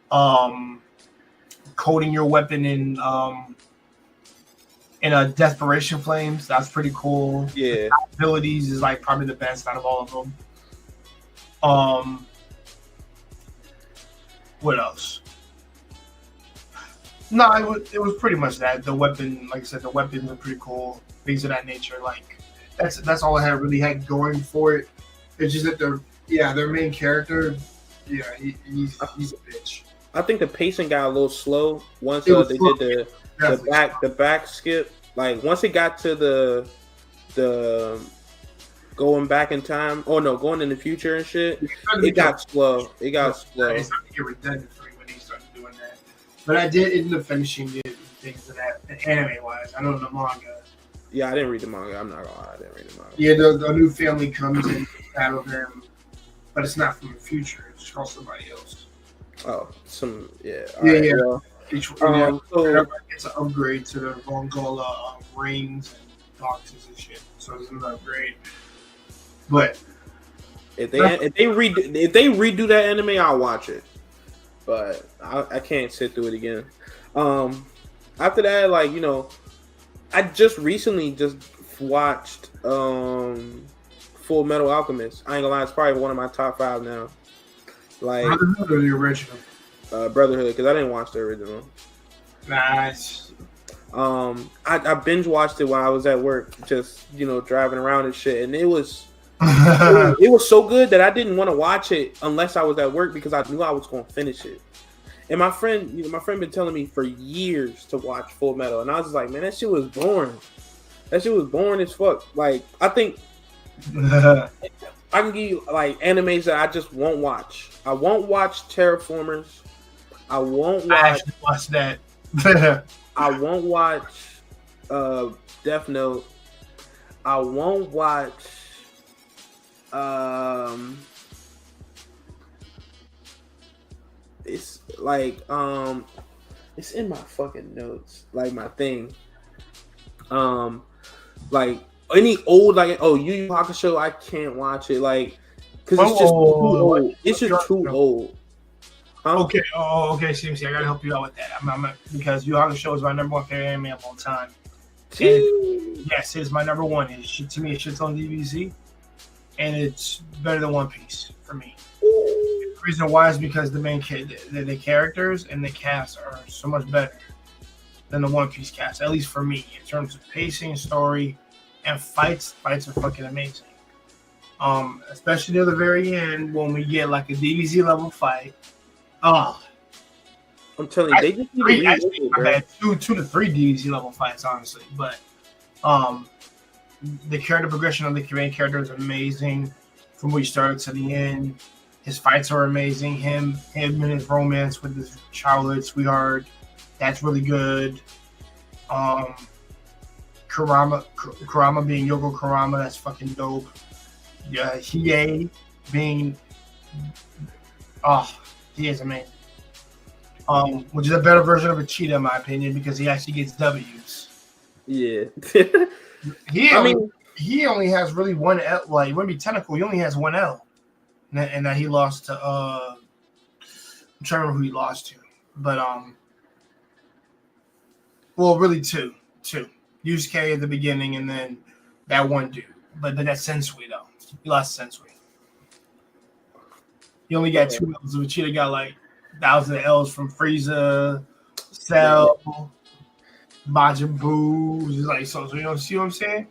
coating your weapon in a desperation flames. That's pretty cool. Yeah. Abilities is like probably the best out of all of them. What else? No, it was pretty much that. The weapon, like I said, the weapons are pretty cool. Things of that nature. Like that's all I had going for it. It's just that their main character, he's a bitch. I think the pacing got a little slow once they did the back skip. Like once it got to the going back in time, going in the future and shit, it got slow. It got slow. It's starting to get redundant for me when they started doing that. But I did end up finishing it, things of that anime wise. I know the manga. Yeah, I didn't read the manga. I'm not gonna lie, I didn't read the manga. Yeah, the new family comes in battle them, but it's not from the future. It's called somebody else. Oh, yeah. Yeah. Well, so everybody gets an upgrade to their Gongola rings and boxes and shit. So it's an upgrade. But if they redo that anime, I'll watch it. But I can't sit through it again. After that, like I just recently watched Full Metal Alchemist. I ain't gonna lie, it's probably one of my top 5 now. Like Brotherhood or the original? Brotherhood, because I didn't watch the original. Nice. I binge watched it while I was at work, just driving around and shit, and it was it was so good that I didn't want to watch it unless I was at work because I knew I was going to finish it. And my friend been telling me for years to watch Full Metal, and I was just like, man, that shit was boring. That shit was boring as fuck. Like I think I can give you like animes that I just won't watch. I won't watch Terraformers. I won't watch. I actually watched that. I won't watch Death Note. I won't watch it's like it's in my fucking notes, like my thing. Like any old Yu Yu Hakusho, I can't watch it like because it's just too old. It's just too old. Okay. Oh, okay. CMC, I gotta help you out with that. I'm because Yu Yu Hakusho is my number one favorite anime of all time. And yes, it's my number one. To me, it shits on DBZ, and it's better than One Piece for me. The reason why is because the characters and the cast are so much better than the One Piece cast, at least for me, in terms of pacing, story, and fights. Fights are fucking amazing. Especially near the very end when we get like a DBZ level fight. Oh, I'm telling you, they just need to I've had 2 to 3 DBZ level fights, honestly, but the character progression of the main character is amazing from where he started to the end. His fights are amazing. Him and his romance with his childhood sweetheart, that's really good. Kurama being Yoko Kurama, that's fucking dope. Yeah, Hiei being he is amazing. Which is a better version of a cheetah, in my opinion, because he actually gets W's. Yeah. He only has really one L. Like, it wouldn't be technical. He only has one L, and that he lost to. I'm trying to remember who he lost to, but well, really two. Yusuke at the beginning, and then that one dude. But then that's Sensui though. He lost to Sensui. He only got 2 L's. Vegeta got like 1,000 L's from Frieza, Cell, Majin Buu. Like so you see what I'm saying?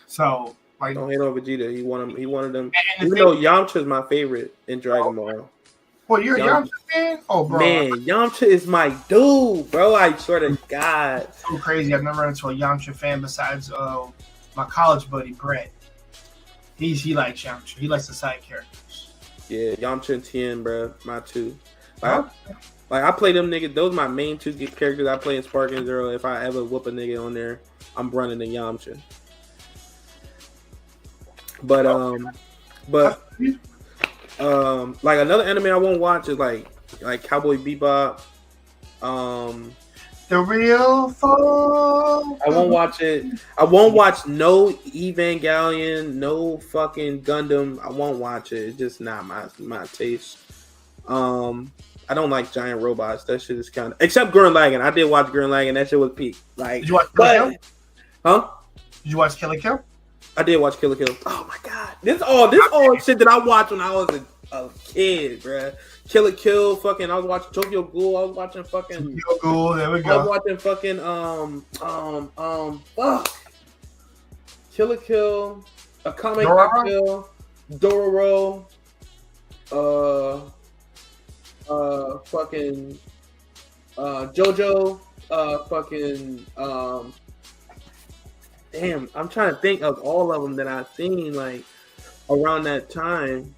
So like, don't hate on Vegeta. He wanted them. Even though Yamcha's my favorite in Dragon Ball. Well, you're a Yamcha fan? Oh, bro. Man, Yamcha is my dude, bro. I swear to God. It's so crazy. I've never run into a Yamcha fan besides my college buddy, Brett. He likes Yamcha. He likes the side characters. Yeah, Yamcha and Tien, bro. My two. Like I play them niggas. Those are my main two characters I play in Sparking Zero. If I ever whoop a nigga on there, I'm running the Yamcha. But like another anime I won't watch is like Cowboy Bebop. The Real Fall. I won't watch it. I won't watch no Evangelion, no fucking Gundam. I won't watch it. It's just not my taste. I don't like giant robots. That shit is kind of, except Gurren Lagann. I did watch Gurren Lagann. That shit was peak. Like, did you watch Kill la Kill? Huh? Did you watch Kill la Kill? I did watch Kill la Kill. Oh my god, this all shit that I watched when I was a kid, bruh. Kill la Kill, fucking. I was watching Tokyo Ghoul. I was watching fucking Tokyo Ghoul. There we go. I was watching fucking fuck. Kill la Kill, Akame ga Kill, Dororo, fucking JoJo, fucking damn, I'm trying to think of all of them that I've seen like around that time.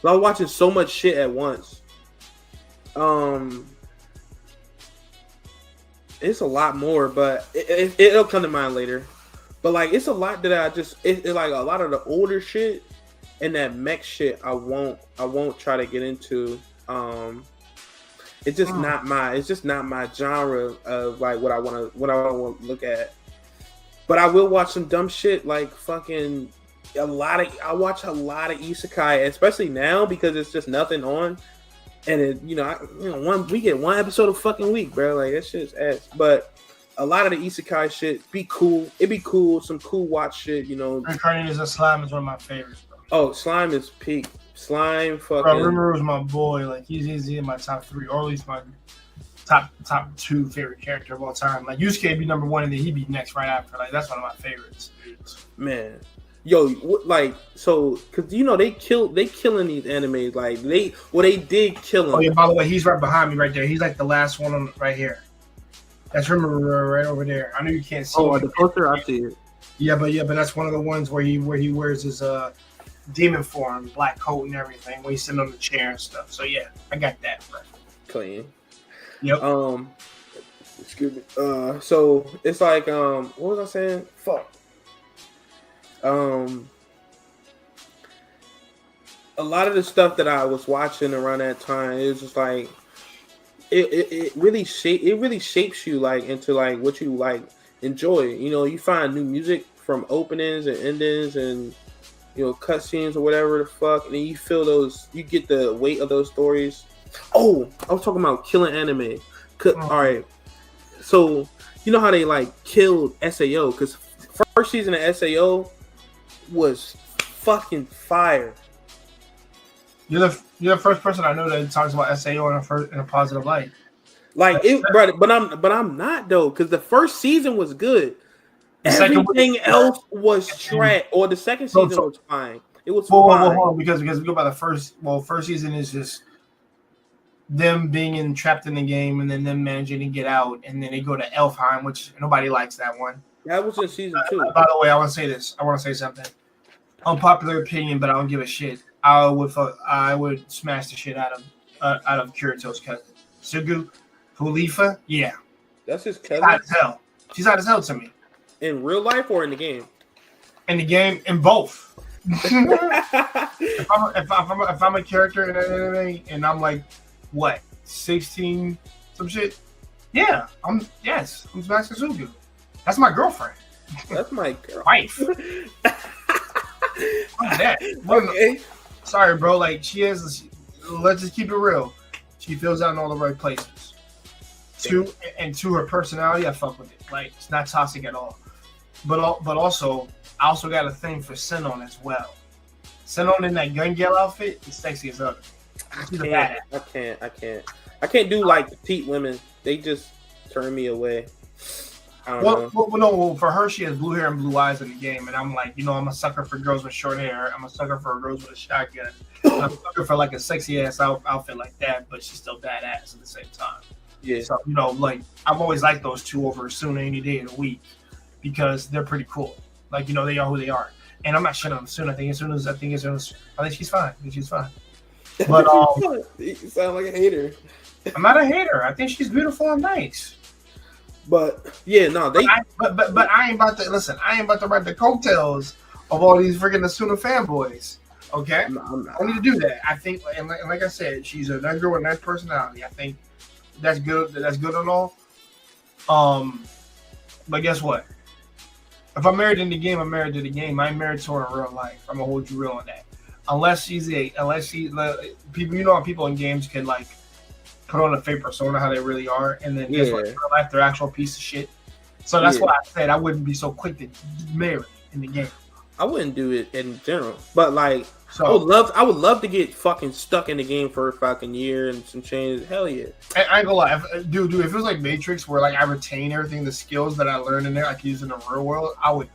I was watching so much shit at once. It's a lot more, but it'll come to mind later. But like, it's a lot that I just it's like a lot of the older shit and that mech shit. I won't try to get into. It's just not my genre of like what I want to look at. But I will watch some dumb shit like fucking I watch a lot of isekai, especially now because it's just nothing on, and we get one episode a fucking week, bro. Like that shit's ass. But a lot of the isekai shit be cool. It'd be cool, some cool watch shit, you know. Reincarnated as Slime is one of my favorites, bro. Oh, Slime is peak. Slime fucking. Bro, Rimuru was my boy. Like he's in my top 3, or at least my top 2 favorite character of all time. Like Yusuke be number 1, and then he'd be next right after. Like that's one of my favorites. Man. Yo, like, so, cause they killing these animes. Like they did kill him. Oh yeah, by the way, he's right behind me, right there. He's like the last one on right here. That's Rimuru right over there. I know you can't see. Oh, the poster, I see it. Yeah, but that's one of the ones where he wears his demon form, black coat and everything, when he's sitting on the chair and stuff. So yeah, I got that, bro. Clean. Yep. Excuse me. So it's like what was I saying? Fuck. A lot of the stuff that I was watching around that time, it was just like it really shapes you like into like what you like enjoy. You know, you find new music from openings and endings and cutscenes or whatever the fuck, and then you get the weight of those stories. Oh, I was talking about killing anime. All right, so you know how they like killed SAO because first season of SAO was fucking fire. You're the first person I know that talks about SAO in a positive light. Like it, but I'm not though, because the first season was good. Everything else was trash. Or the second season was fine. It was fine. Because we go by the first season is just them being trapped in the game and then them managing to get out, and then they go to Elfheim, which nobody likes that one. That was in season 2. By the way, I want to say this. I want to say something. Unpopular opinion, but I don't give a shit. I would smash the shit out of Kirito's cousin, Sugu, Hulifa. Yeah, that's his cousin. Hot as hell. She's hot as hell to me. In real life or in the game? In the game, in both. if I'm a character in an anime and I'm like, what, 16, some shit? Yeah, I'm smashing Sugu. That's my girlfriend. That's my girl. Wife. That. Okay. Sorry, bro. Like she has. Let's just keep it real. She fills out in all the right places. To her personality, I fuck with it. Like it's not toxic at all. But also, I also got a thing for Senon as well. Senon in that gun gale outfit is sexy as ever. I can't do like petite women. They just turn me away. I don't know. Well, for her, she has blue hair and blue eyes in the game, and I'm like, I'm a sucker for girls with short hair. I'm a sucker for girls with a shotgun. I'm a sucker for like a sexy ass outfit like that, but she's still badass at the same time. Yeah. So like I've always liked those two over Suna any day of the week because they're pretty cool. Like they are who they are, and I'm not shitting on Suna. I think she's fine. But you sound like a hater. I'm not a hater. I think she's beautiful and nice. But yeah, no, they. But I ain't about to listen. I ain't about to ride the coattails of all these freaking Asuna fanboys. Okay, No, I'm not. I need to do that. I think, and like I said, she's a nice girl with a nice personality. I think that's good. That's good and all. But guess what? If I'm married in the game, I'm married to the game. I ain't married to her in real life. I'm gonna hold you real on that. Unless she people in games can like put on a fake persona how they really are, and then guess what? In real life, they're actual piece of shit. So that's why I said I wouldn't be so quick to marry in the game. I wouldn't do it in general, but like, I would love to get fucking stuck in the game for a fucking year and some change. Hell yeah! I ain't gonna lie, dude. If it was like Matrix, where like I retain everything, the skills that I learned in there, I could use in the real world, I wouldn't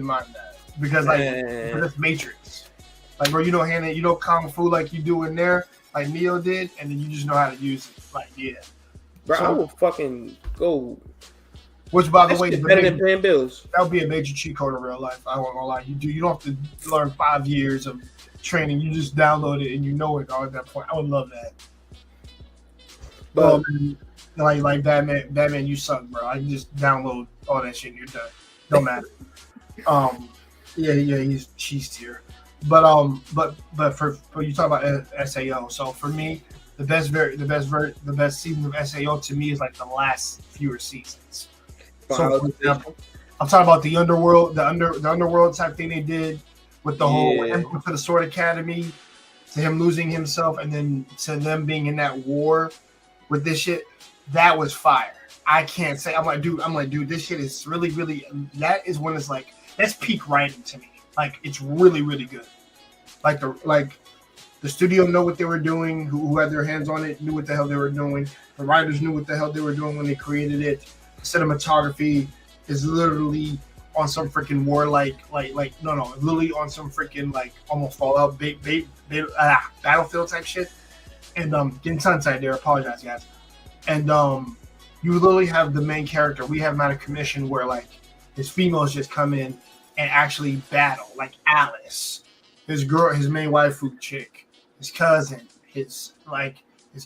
mind that because it's Matrix. Like where kung fu like you do in there, like Neo did, and then you just know how to use it. Like bro, I will fucking go. Which, by the way, is better than paying bills. That would be a major cheat code in real life. I won't gonna lie. You don't have to learn 5 years of training. You just download it and you know it all at that point. I would love that. But like Batman, you suck, bro. I can just download all that shit and you're done. Don't matter. He's cheese tier. But for you talk about SAO. So for me, the best season of SAO to me is like the last fewer seasons. So for example, I'm talking about the underworld, the underworld type thing they did with the whole for the Sword Academy, to him losing himself, and then to them being in that war with this shit. That was fire. I can't say. I'm like, dude, this shit is really, really. That is when it's like that's peak writing to me. Like it's really, really good. Like the studio know what they were doing. Who had their hands on it knew what the hell they were doing. The writers knew what the hell they were doing when they created it. Cinematography is literally on some freaking war literally on some freaking like almost Fallout Battlefield type shit. And getting tongue-tied there, apologize guys. And you literally have the main character. We have him out of commission where like his females just come in and actually battle, like Alice, his main waifu chick, his cousin, his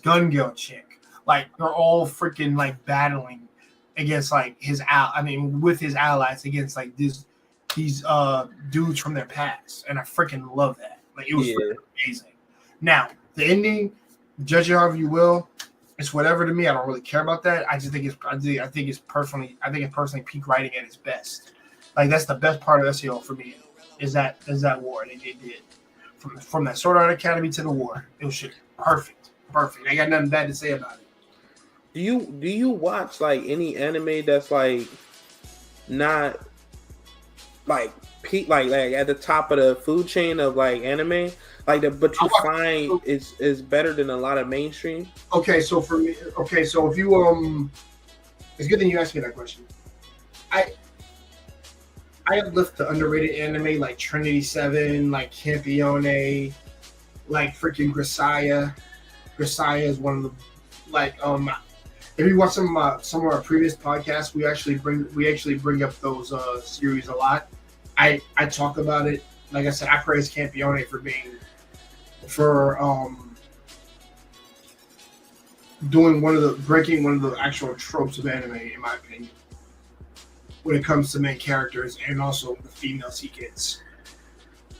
gun girl chick. Like they're all freaking like battling against like with his allies against like these dudes from their past, and I freaking love that. Like it was amazing. Now the ending, judge it however you will, it's whatever to me. I don't really care about that. I just think it's personally peak writing at its best. Like that's the best part of SEO for me is that war they did from that Sword Art Academy to the war. It was shit perfect. I got nothing bad to say about it. Do you watch like any anime that's like not like peak like at the top of the food chain of like anime but you find is better than a lot of mainstream? Okay, so for me, so if you it's good that you asked me that question. I uplift the underrated anime like Trinity 7, like Campione, like freaking Grisaya. Grisaya is one of the if you watch some of our previous podcasts, we actually bring up those series a lot. I talk about it. Like I said, I praise Campione for breaking one of the actual tropes of anime, in my opinion, when it comes to main characters and also the females he gets.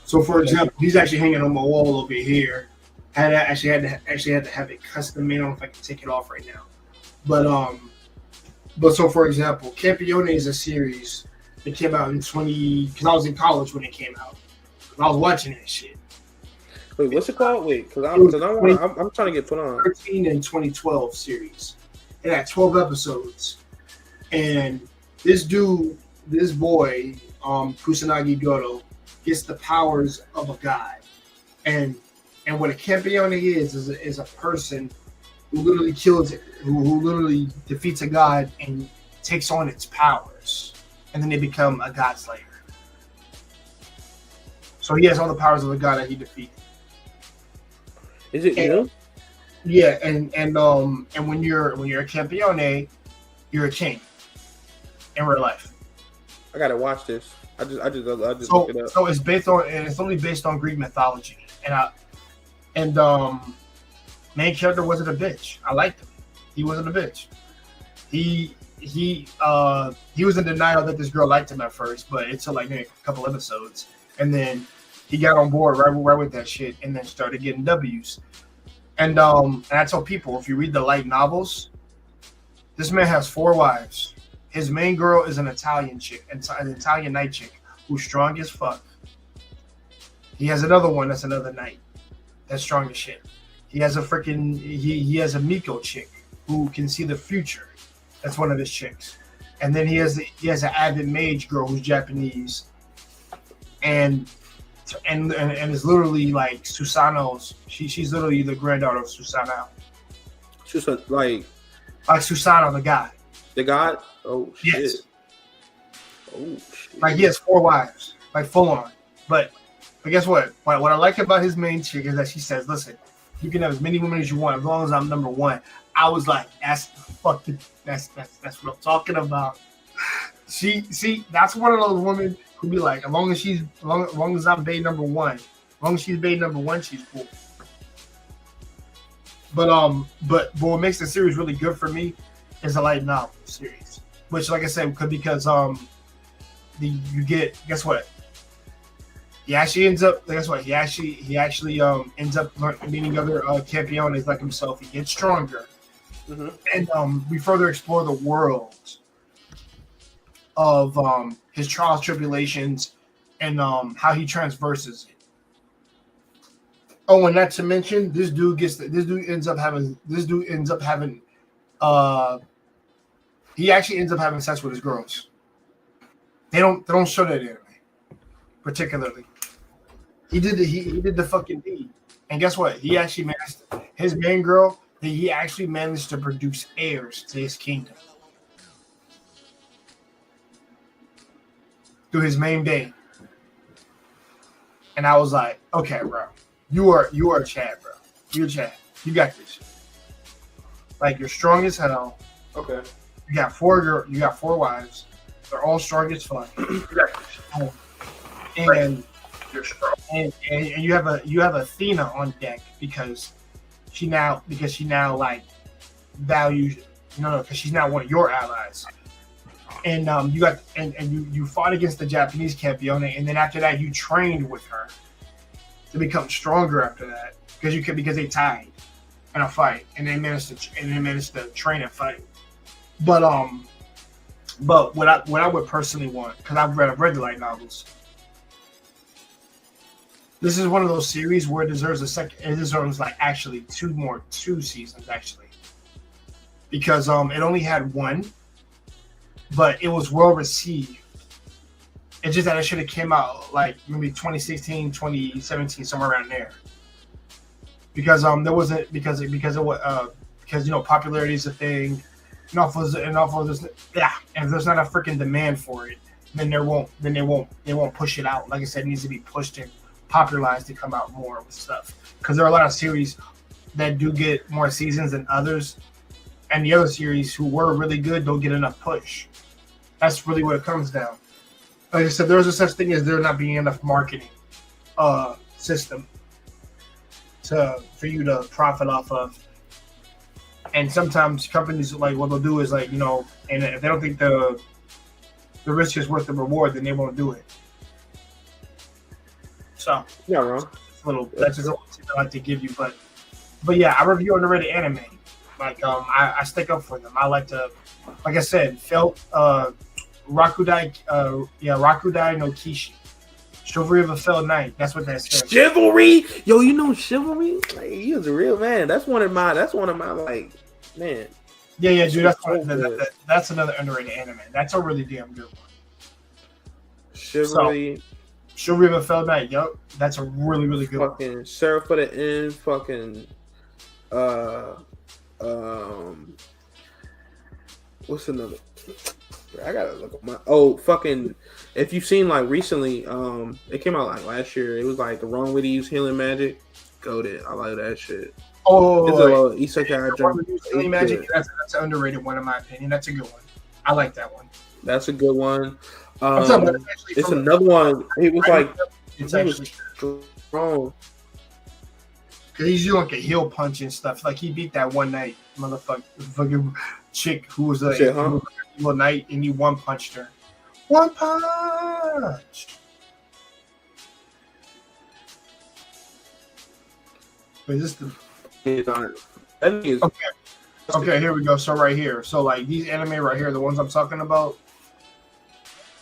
So, for example, he's actually hanging on my wall over here. Had to have it custom made. I don't know if I can take it off right now. But so for example, Campione is a series that came out in because I was in college when it came out. I was watching that shit. Wait, what's it called? Wait, because I'm trying to get put on. 13 and 2012 series. It had 12 episodes, and this boy, Kusanagi Goto, gets the powers of a god, and what a Campione is a person who literally kills it, who literally defeats a god and takes on its powers, and then they become a god slayer. So he has all the powers of the god that he defeated. Is it you? Yeah, and when you're a campione, you're a king in real life. I gotta watch this. I just So, look it up. so it's only based on Greek mythology, and main character wasn't a bitch. I liked him. He wasn't a bitch. He was in denial that this girl liked him at first, but it took like maybe a couple episodes, and then he got on board right with that shit, and then started getting W's. And I tell people, if you read the light novels, this man has 4 wives. His main girl is an Italian chick, an Italian knight chick, who's strong as fuck. He has another one that's another knight, that's strong as shit. He has he has a Miko chick who can see the future. That's one of his chicks. And then he has an avid mage girl who's Japanese, and is literally like Susanoo's. She's literally the granddaughter of Susanoo. She's like Susanoo, the guy. The god? Oh shit. Yes. Oh shit. Like he has 4 wives, like full on. But guess what? What I like about his main chick is that she says, "Listen, you can have as many women as you want, as long as I'm number 1." I was like, that's what I'm talking about. That's one of those women who be like, as long as I'm bae number 1, as long as she's bae number 1, she's cool. But what makes the series really good for me is a light novel series, which, like I said, because guess what? He actually ends up meeting other campiones like himself. He gets stronger, and we further explore the world of his trials, tribulations, and how he transverses it. Oh, and not to mention, this dude ends up having he actually ends up having sex with his girls. They don't show that anime particularly. He did the fucking deed, and guess what? He actually managed his main girl. He actually managed to produce heirs to his kingdom through his main bae. And I was like, okay, bro, you are Chad, bro. You're Chad. You got this. Like, you're strong as hell. Okay. You got 4 wives. They're all strong as fuck. You got this. And you're strong. And you have Athena on deck because she now like values because she's now one of your allies. And you fought against the Japanese campione, and then after that you trained with her to become stronger after that because they tied in a fight and they managed to train and fight. But what I would personally want, because I've read the light novels. This is one of those series where it deserves a second. It deserves like actually 2 seasons actually, because it only had 1, but it was well received. It's just that it should have came out like maybe 2016, 2017, somewhere around there. Because there wasn't because popularity is a thing. And if there's not a freaking demand for it, then they won't push it out. Like I said, it needs to be pushed and popularized to come out more with stuff. Because there are a lot of series that do get more seasons than others, and the other series who were really good don't get enough push. That's really what it comes down. Like I said, there's a such thing as there not being enough marketing system for you to profit off of. And sometimes companies, like, what they'll do is, like, and if they don't think the risk is worth the reward, then they won't do it. So yeah, wrong. That's just a little tip I like to give you, but yeah, I review underrated anime. Like I stick up for them. I like to, like I said, Rakudai no Kishi, Chivalry of a Failed Knight. That's what that says. Chivalry, yo, Chivalry? Like, he was a real man. That's one of my like, man. Yeah, dude. That's another underrated anime. That's a really damn good one. Chivalry. Chivalry of a Failed Knight. Yup, that's a really, really good fucking one. Sheriff for the End. Fucking What's another? I gotta look at my fucking. If you've seen like recently, it came out like last year. It was like the wrong way to use healing magic. Goated. I like that shit. Oh, it's a little isekai drama. Healing magic. That's an underrated one in my opinion. That's a good one. I like that one. That's a good one. It's another one. It was like it's he actually was strong. Cause he's doing like a heel punch and stuff. Like he beat that one night, motherfucking chick who was a evil knight, and he one punched her. One punch. Wait, is this the? Okay, here we go. So right here, so like these anime right here, the ones I'm talking about.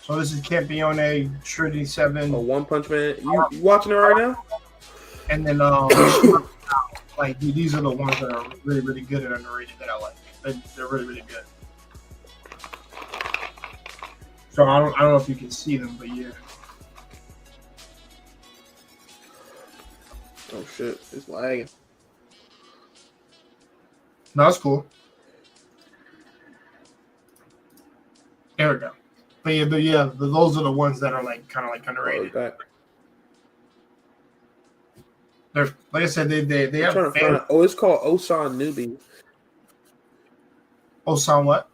So this is Campione, Trinity 7. One Punch Man. You watching it right now? And then like these are the ones that are really, really good and underrated that I like. They're really, really good. So I don't know if you can see them, but yeah. Oh shit, it's lagging. No, it's cool. There we go. But yeah, those are the ones that are like kind of like underrated. They're like I said, they have. It's called Osan Newbie. Osan what?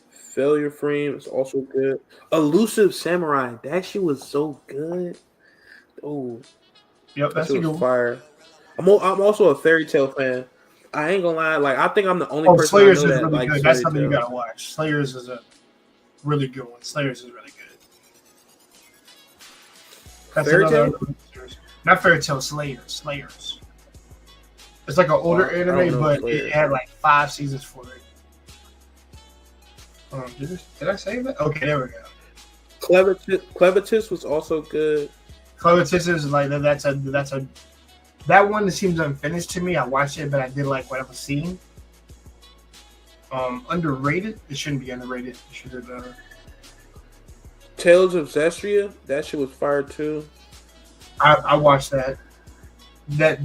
Failure Frame is also good. Elusive Samurai, that shit was so good. Oh, yep, that's a good fire. I'm also a Fairy Tail fan. I ain't gonna lie, like I think I'm the only person Slayers I know is that really likes good. Fairy That's something Tail. you gotta watch. Slayers is a really good one. Slayers is really good. That's Fairy Tail? Not Fairy Tail, Slayers. It's like an older anime, but it had like 5 seasons for it. Did I save it? Okay, there we go. Clevitus was also good. Clevitus is like that one that seems unfinished to me. I watched it, but I did like what I was seeing. Underrated? It shouldn't be underrated. It should be better. Tales of Zestria, that shit was fire too. I watched that. That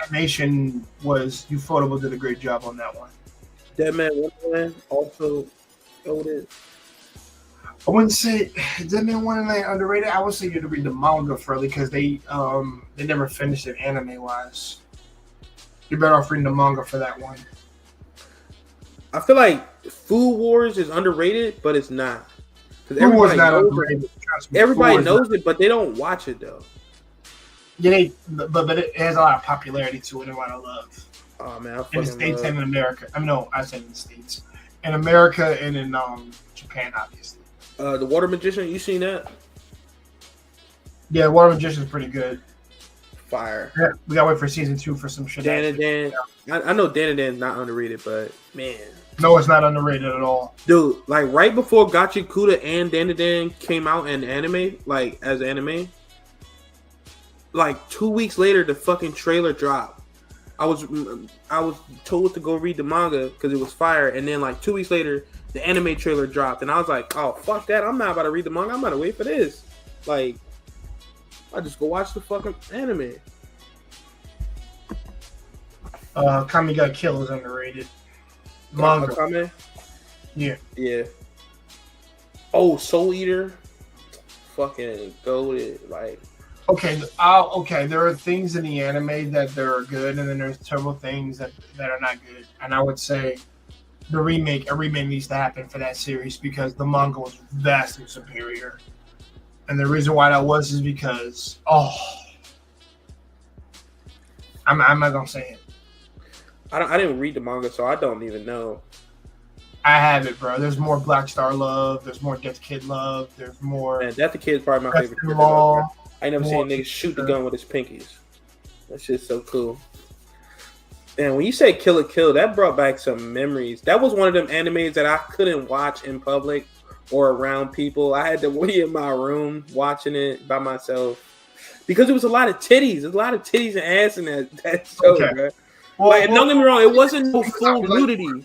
animation was Ufotable did a great job on that one. Dead Man Wonderland also goated. I wouldn't say Dead Man Wonderland underrated. I would say you had to read the manga further because they never finished it anime wise. You're better off reading the manga for that one. I feel like Food Wars is underrated, but it's not. Food Wars is not underrated. Everybody knows it, but they don't watch it though. Yeah, but it has a lot of popularity to it and a lot of love. Oh man, in the States and in America. I said in the States, in America and in Japan, obviously. The Water Magician, you seen that? Yeah, Water Magician is pretty good. Fire. Yeah, we gotta wait for season 2 for some shit. Dan. I know Dan is not underrated, but man. No, it's not underrated at all. Dude, like right before Gachi Kuda and Dan came out in anime, like as anime, like 2 weeks later the fucking trailer dropped. I was told to go read the manga because it was fire, and then like 2 weeks later the anime trailer dropped, and I was like, oh fuck that, I'm not about to read the manga, I'm about to wait for this. Like, I just go watch the fucking anime. Kami Got Kill is underrated. Manga. Kame? Yeah. Oh, Soul Eater, fucking goated. Like, okay, there are things in the anime that are good, and then there's several things that are not good. And I would say a remake needs to happen for that series because the manga was vastly superior. And the reason why that was is because I'm not gonna say it. I didn't read the manga, so I don't even know. I have it, bro. There's more Black Star love. There's more Death Kid love. There's more. Man, Death Kid is probably my favorite character. I ain't never seen a nigga shoot the gun with his pinkies. That shit's so cool. And when you say Kill la Kill, that brought back some memories. That was one of them animes that I couldn't watch in public or around people. I had to be in my room watching it by myself because it was a lot of titties. There's a lot of titties and ass in that show, bro. Well, like, don't get me wrong, it wasn't no full nudity.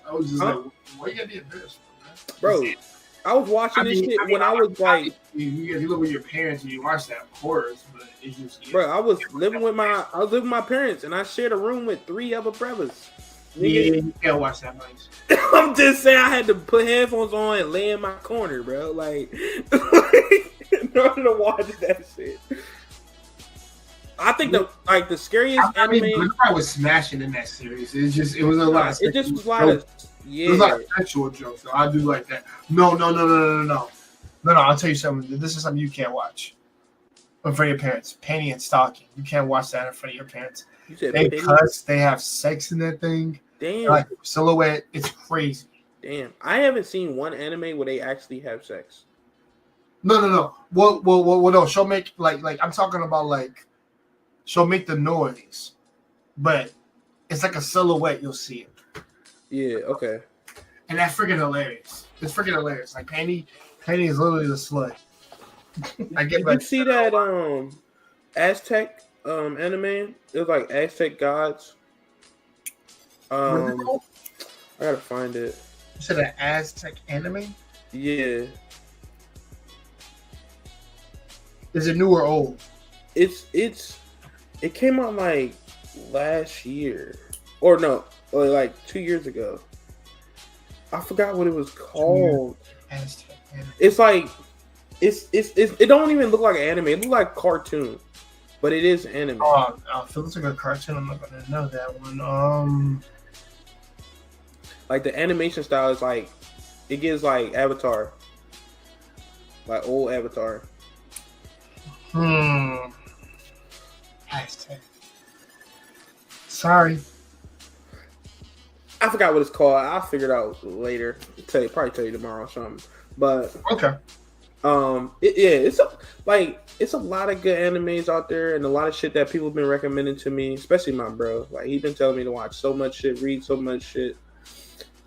I was just like, why you gotta be embarrassed, bro? I was watching this shit when I was like, you live with your parents and you watch that, of course, but it's just. Bro, I was living with my parents, and I shared a room with 3 other brothers. Yeah, you can't watch that nice. I'm just saying, I had to put headphones on and lay in my corner, bro. Like, in order to watch that shit. I think the scariest I mean, anime. I was smashing in that series. It was a lot. It just was a lot of It was like sexual jokes. So I do like that. No. I'll tell you something. This is something you can't watch in front of your parents. Panty and stocking. You can't watch that in front of your parents. They cuss. They have sex in that thing. Damn. Like silhouette. It's crazy. Damn. I haven't seen one anime where they actually have sex. No. Well, no. She'll make like I'm talking about like she'll make the noise, but it's like a silhouette. You'll see it. Yeah. Okay. And that's freaking hilarious. It's freaking hilarious. Like Penny is literally the slut. I get. Did you see that Aztec anime? It was like Aztec gods. I gotta find it. You said an Aztec anime? Yeah. Is it new or old? It came out like last year, or like 2 years ago. I forgot what it was called. Aztec anime. It's like it don't even look like an anime. It looks like cartoon, but it is anime. Oh, if it looks like a cartoon, I'm not gonna know that one. Like the animation style is like it gives like Avatar, like old Avatar. Aztec. Sorry. I forgot what it's called. I'll figure it out later. Probably tell you tomorrow or something. But okay. It's a lot of good animes out there and a lot of shit that people have been recommending to me, especially my bro. Like he's been telling me to watch so much shit, read so much shit.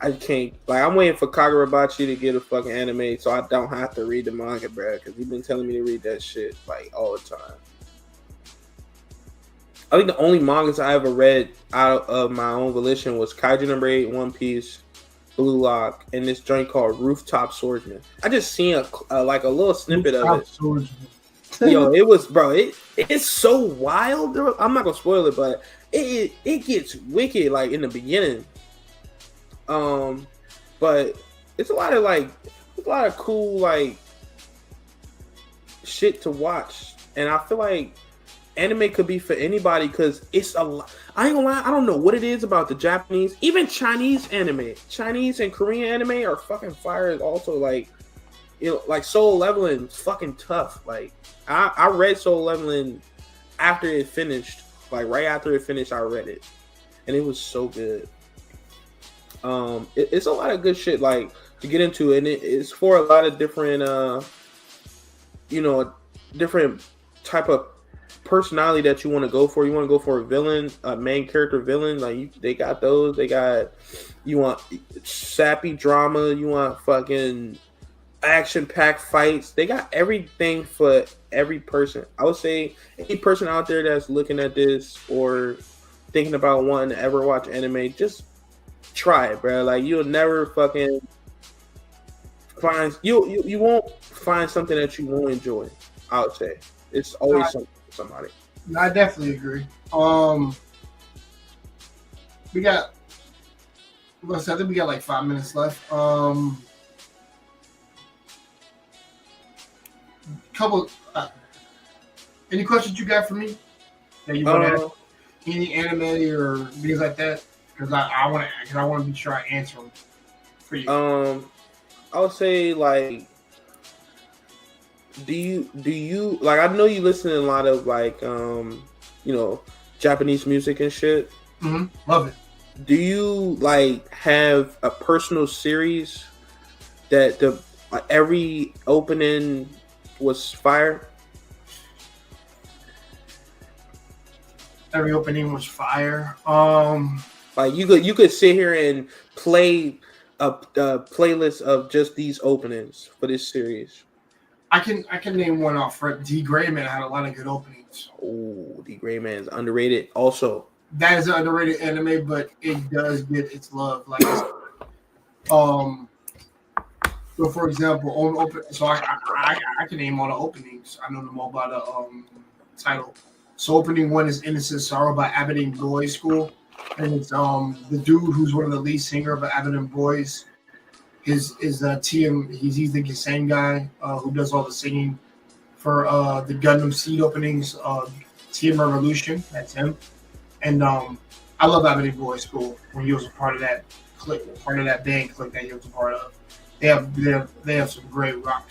I can't. Like I'm waiting for Kagurabachi to get a fucking anime so I don't have to read the manga, bro. Because he's been telling me to read that shit like all the time. I think the only mangas I ever read out of my own volition was Kaiju number 8, One Piece, Blue Lock, and this joint called Rooftop Swordsman. I just seen a little snippet of it. Yo, it was, bro. It's so wild. I'm not gonna spoil it, but it gets wicked like in the beginning. But it's a lot of cool like shit to watch, and I feel like anime could be for anybody because it's a lot. I ain't gonna lie, I don't know what it is about the Japanese, even Chinese anime. Chinese and Korean anime are fucking fire. Also, like, you know, like Soul Leveling is fucking tough. Like, I read Soul Leveling after it finished. Like, right after it finished, I read it, and it was so good. It's a lot of good shit like to get into, and it's for a lot of different, different type of personality that you want to go for. You want to go for a villain, a main character villain. Like they got those. You want sappy drama. You want fucking action-packed fights. They got everything for every person. I would say any person out there that's looking at this or thinking about wanting to ever watch anime, just try it, bro. Like you'll never fucking find you won't find something that you won't enjoy. I would say it's always something for somebody. I definitely agree. We got. I think we got like 5 minutes left. Any questions you got for me that you want to ask? Any anime or things like that? Because I want to be sure I answer them for you. I would say like, do you like? I know you listen to a lot of like Japanese music and shit. Mm-hmm. Love it. Do you like have a personal series that every opening was fire? Every opening was fire. Like you could sit here and play a playlist of just these openings for this series. I can name one off. Right? D. Grayman had a lot of good openings. Oh, D. Grayman is underrated. Also, that is an underrated anime, but it does get its love. Like, so for example, I can name all the openings. I know them all by the title. So opening one is Innocent Sorrow by Aberdeen Boys School. and it's the dude who's one of the lead singer of Abbott Boys. His is TM. He's the same guy who does all the singing for the Gundam Seed openings. TM Revolution. That's him. And I love Abbott Boys School when he was a part of that clique, part of that band clique that he was a part of. They have some great rock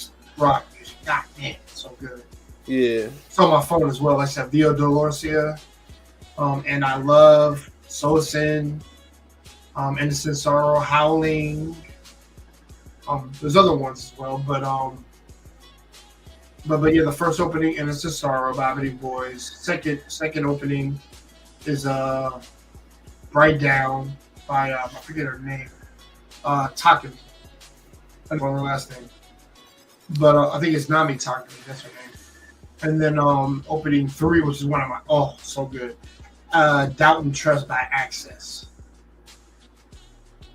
music. God damn, it's so good. Yeah. It's on my phone as well. I said Via Dolorosa. And I love Sosin, Innocent Sorrow, Howling. There's other ones as well, but yeah, the first opening, Innocent Sorrow, Babbity Boys. Second opening is Bright Down by I forget her name, Takumi. I don't know her last name, but I think it's Nami Takumi. That's her name. And then opening 3, which is one of my so good. Doubt and Trust by Access.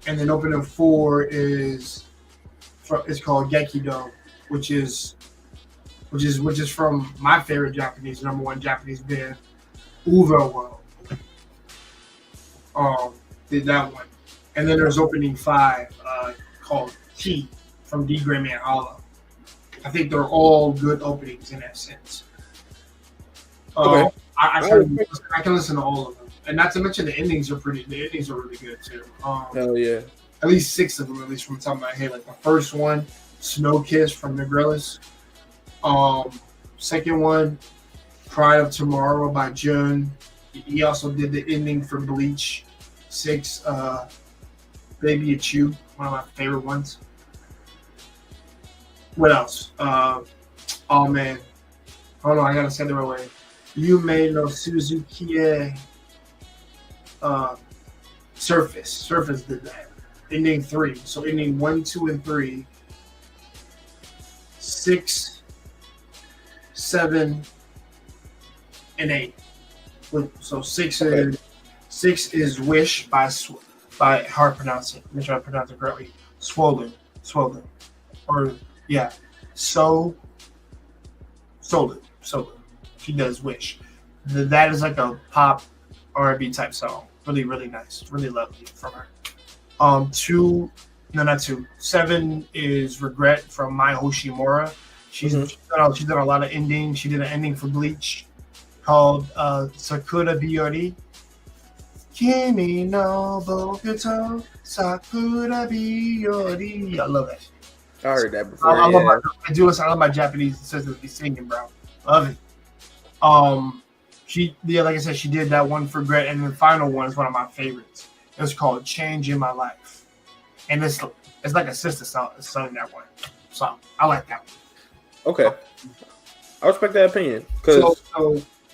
And then opening 4 is called Gekido, which is from my favorite number one Japanese band, Uva World. Did that one. And then there's opening 5 called T from D Grammy and Hollow. I think they're all good openings in that sense. Okay. I can listen to all of them, and not to mention the endings are really good too. Hell yeah! At least 6 of them, at least from the top of my head. Like the first one, Snow Kiss from Negrellis. Second one, Pride of Tomorrow by Jun. He also did the ending for Bleach 6. Baby It's You, one of my favorite ones. What else? Oh man, hold on, I gotta say the right way. Yume no Suzuki Surface did that. Ending 3. So ending 1, 2, and 3. 6, 7, and 8. So 6 is Wish by how to pronounce it. Make sure I pronounce it correctly. Swollen. Or yeah. Solen. She does Wish. That is like a pop R&B type song. Really, really nice. Really lovely from her. 7 is Regret from Mai Hoshimura. She's done a lot of endings. She did an ending for Bleach called Sakura Biyori. Kimi no Bokuto Sakura Biyori. I love that. I heard that before. I love my Japanese sisters be singing, bro. Love it. Like I said, she did that one for Regret, and the final one is one of my favorites. It's called Change in My Life, and it's like a sister song that one. So I like that one. Okay, I respect that opinion.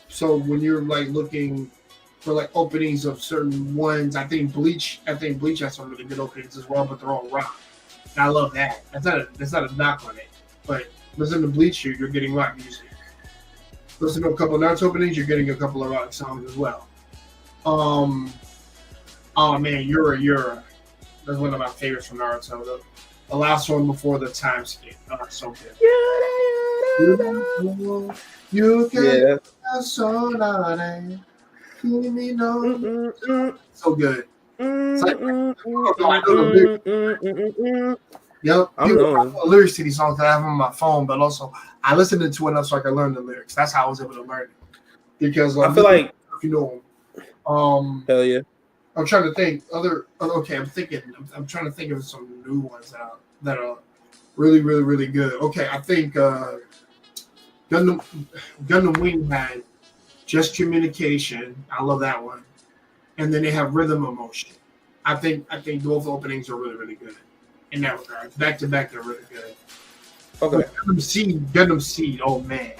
So when you're like looking for like openings of certain ones, I think Bleach has some really good openings as well, but they're all rock, and I love that. That's not a knock on it, but listen to Bleach, you're getting rock music. Listen to a couple of Naruto openings, you're getting a couple of rock songs as well. Oh man, Yura. That's one of my favorites from Naruto. The last one before the time skip. Oh, so good. You can so good. It's like, yep. I know lyrics to these songs that I have on my phone, but also I listened to enough so I can learn the lyrics. That's how I was able to learn it. Because I feel like if you know hell yeah. I'm trying to think I'm trying to think of some new ones that are really, really, really good. Okay, I think Gundam Wing had Just Communication. I love that one. And then they have Rhythm Emotion. I think both openings are really, really good in that regard. Back to back, they're really good. Okay. Gundam Seed. Oh man,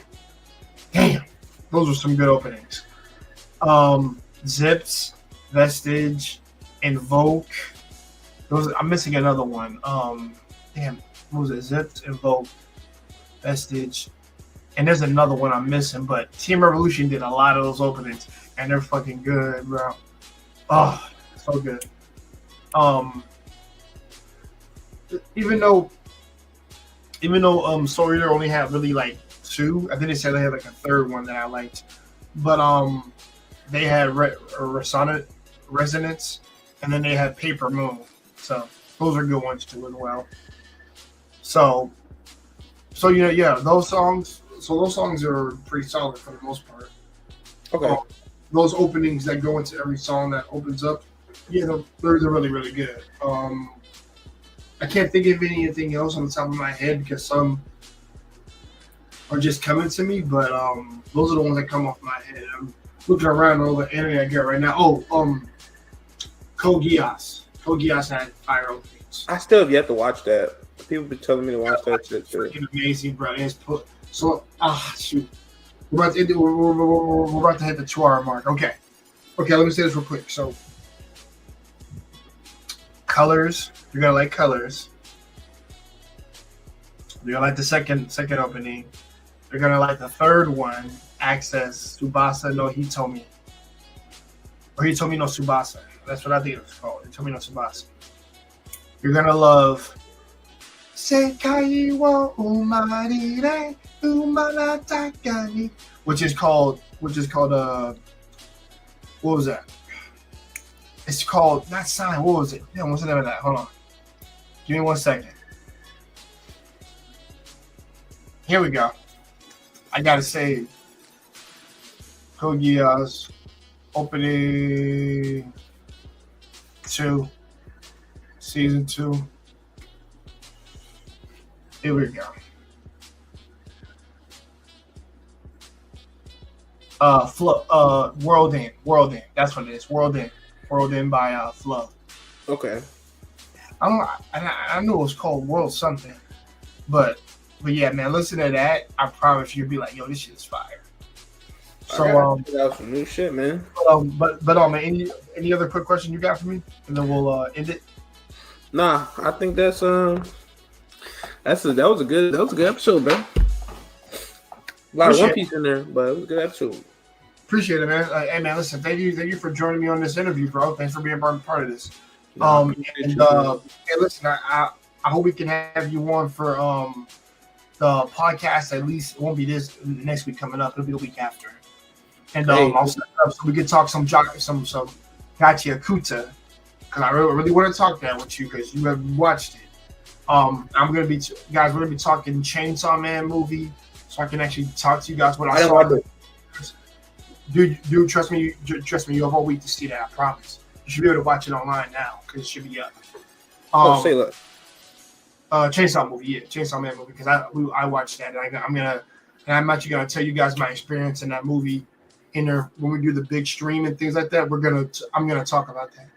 damn, those were some good openings. Zips, Vestige, Invoke. I'm missing another one. Damn, what was it? Zips, Invoke, Vestige, and there's another one I'm missing. But Team Revolution did a lot of those openings, and they're fucking good, bro. Oh, so good. Even though Soul Eater only had really like 2, I think they said they had like a third one that I liked, but they had Resonance, and then they had Paper Moon. So those are good ones too as well. So yeah, those songs. So those songs are pretty solid for the most part. Okay. Those openings that go into every song that opens up, yeah, they're really really good. I can't think of anything else on the top of my head because some are just coming to me, but those are the ones that come off my head. I'm looking around all the anime I get right now. Code Geass. Code Geass had fire openings. I still have yet to watch that. People be telling me to watch that shit too. Freaking amazing, bro. Shoot. We're about to hit the 2-hour mark. Okay, let me say this real quick. So, colors. You're gonna like colors. You're gonna like the second opening. You're gonna like the third one. Access Tsubasa no Hitomi. Or Hitomi no Tsubasa. That's what I think it's called. Hitomi no Tsubasa. You're gonna love Sekai wo umarire umarataka ni, which is called what was that? It's called not sign. What was it? Yeah, what's the name of that? Hold on. Give me 1 second. Here we go. I gotta say Code Geass opening 2 season 2. Here we go. World End. That's what it is. World End by Flow. Okay. I knew it was called World something, but yeah, man, listen to that. I promise you'll be like, yo, this shit is fire. So check out some new shit, man. But man, any other quick question you got for me, and then we'll end it. Nah, I think that was a good episode, bro. A lot of One Piece in there, but it was a good episode. Appreciate it, man. Hey, man, listen, thank you for joining me on this interview, bro. Thanks for being part of this. Hey, listen, I hope we can have you on for the podcast. At least it won't be this next week coming up. It'll be the week after. And I'll set it up so we can talk some Gachi Akuta, because I really want to talk that with you because you have watched it. We're gonna be talking Chainsaw Man movie, so I can actually talk to you guys what I saw. Dude, trust me. You have all week to see that. I promise. You should be able to watch it online now because it should be up. Say that. Chainsaw movie, yeah, Chainsaw Man movie, because I watched that, and I'm actually gonna tell you guys my experience in that movie. In there, when we do the big stream and things like that, I'm gonna talk about that.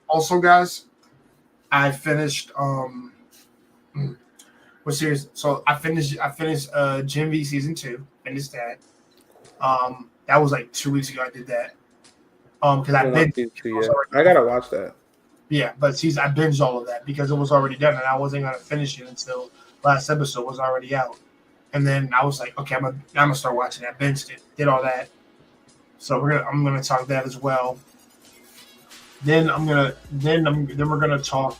Also, guys, I finished what series? So I finished Gen V season 2. Finished that. That was like 2 weeks ago. I did that. Because I gotta watch that. Yeah, but I binged all of that because it was already done, and I wasn't gonna finish it until last episode was already out. And then I was like, okay, I'm gonna start watching that. Binged it, did all that. So I'm gonna talk that as well. Then we're gonna talk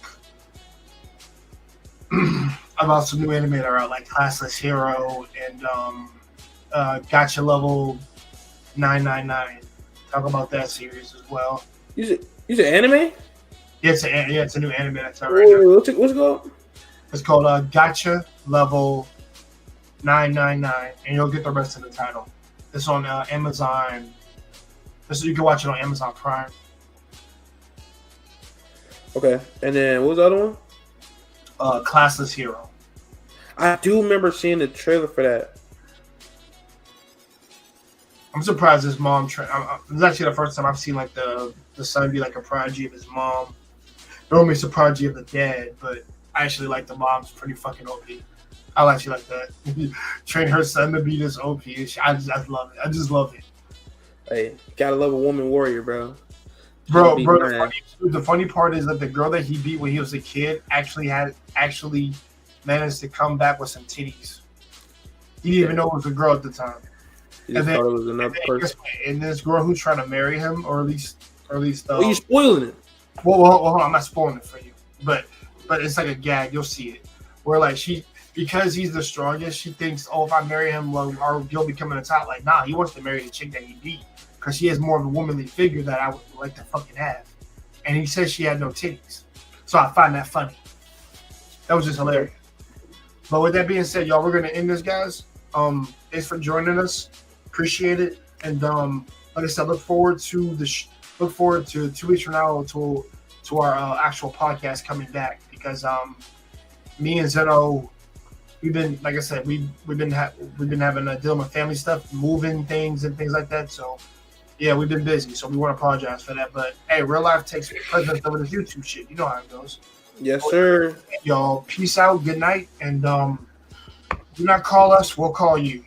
about some new anime that are out, like Classless Hero and Gotcha Level 999. Talk about that series as well. You said anime? Yeah, it's a new anime that's out right now. What's it called? It's called Gotcha Level 999, and you'll get the rest of the title. It's on Amazon. You can watch it on Amazon Prime. Okay, and then what was the other one? Classless Hero. I do remember seeing the trailer for that. I'm surprised his mom. This is actually the first time I've seen like the son be like a prodigy of his mom. Normally it's a prodigy of the dad, but I actually like the mom's pretty fucking OP. I actually like that. Train her son to be this OP. I love it. I just love it. Hey, gotta love a woman warrior, bro. Bro, the funny part is that the girl that he beat when he was a kid actually managed to come back with some titties. He didn't even know it was a girl at the time. He just thought it was another person. And this girl who's trying to marry him, or at least. Well, you're spoiling it. Well, hold on, I'm not spoiling it for you, but it's like a gag. You'll see it. Where like because he's the strongest, she thinks, oh, if I marry him, well, he'll be coming to top. Like, nah, he wants to marry the chick that he beat because she has more of a womanly figure that I would like to fucking have. And he said she had no titties. So I find that funny. That was just hilarious. But with that being said, y'all, we're gonna end this, guys. Thanks for joining us. Appreciate it. And like I said, look forward to 2 weeks from now to our actual podcast coming back, because me and Zeno, we've been, like I said, we've been having dealing with family stuff, moving things and things like that. So yeah, we've been busy. So we want to apologize for that. But hey, real life takes precedence over this YouTube shit. You know how it goes. Yes, sir. Y'all, peace out. Good night. And do not call us. We'll call you.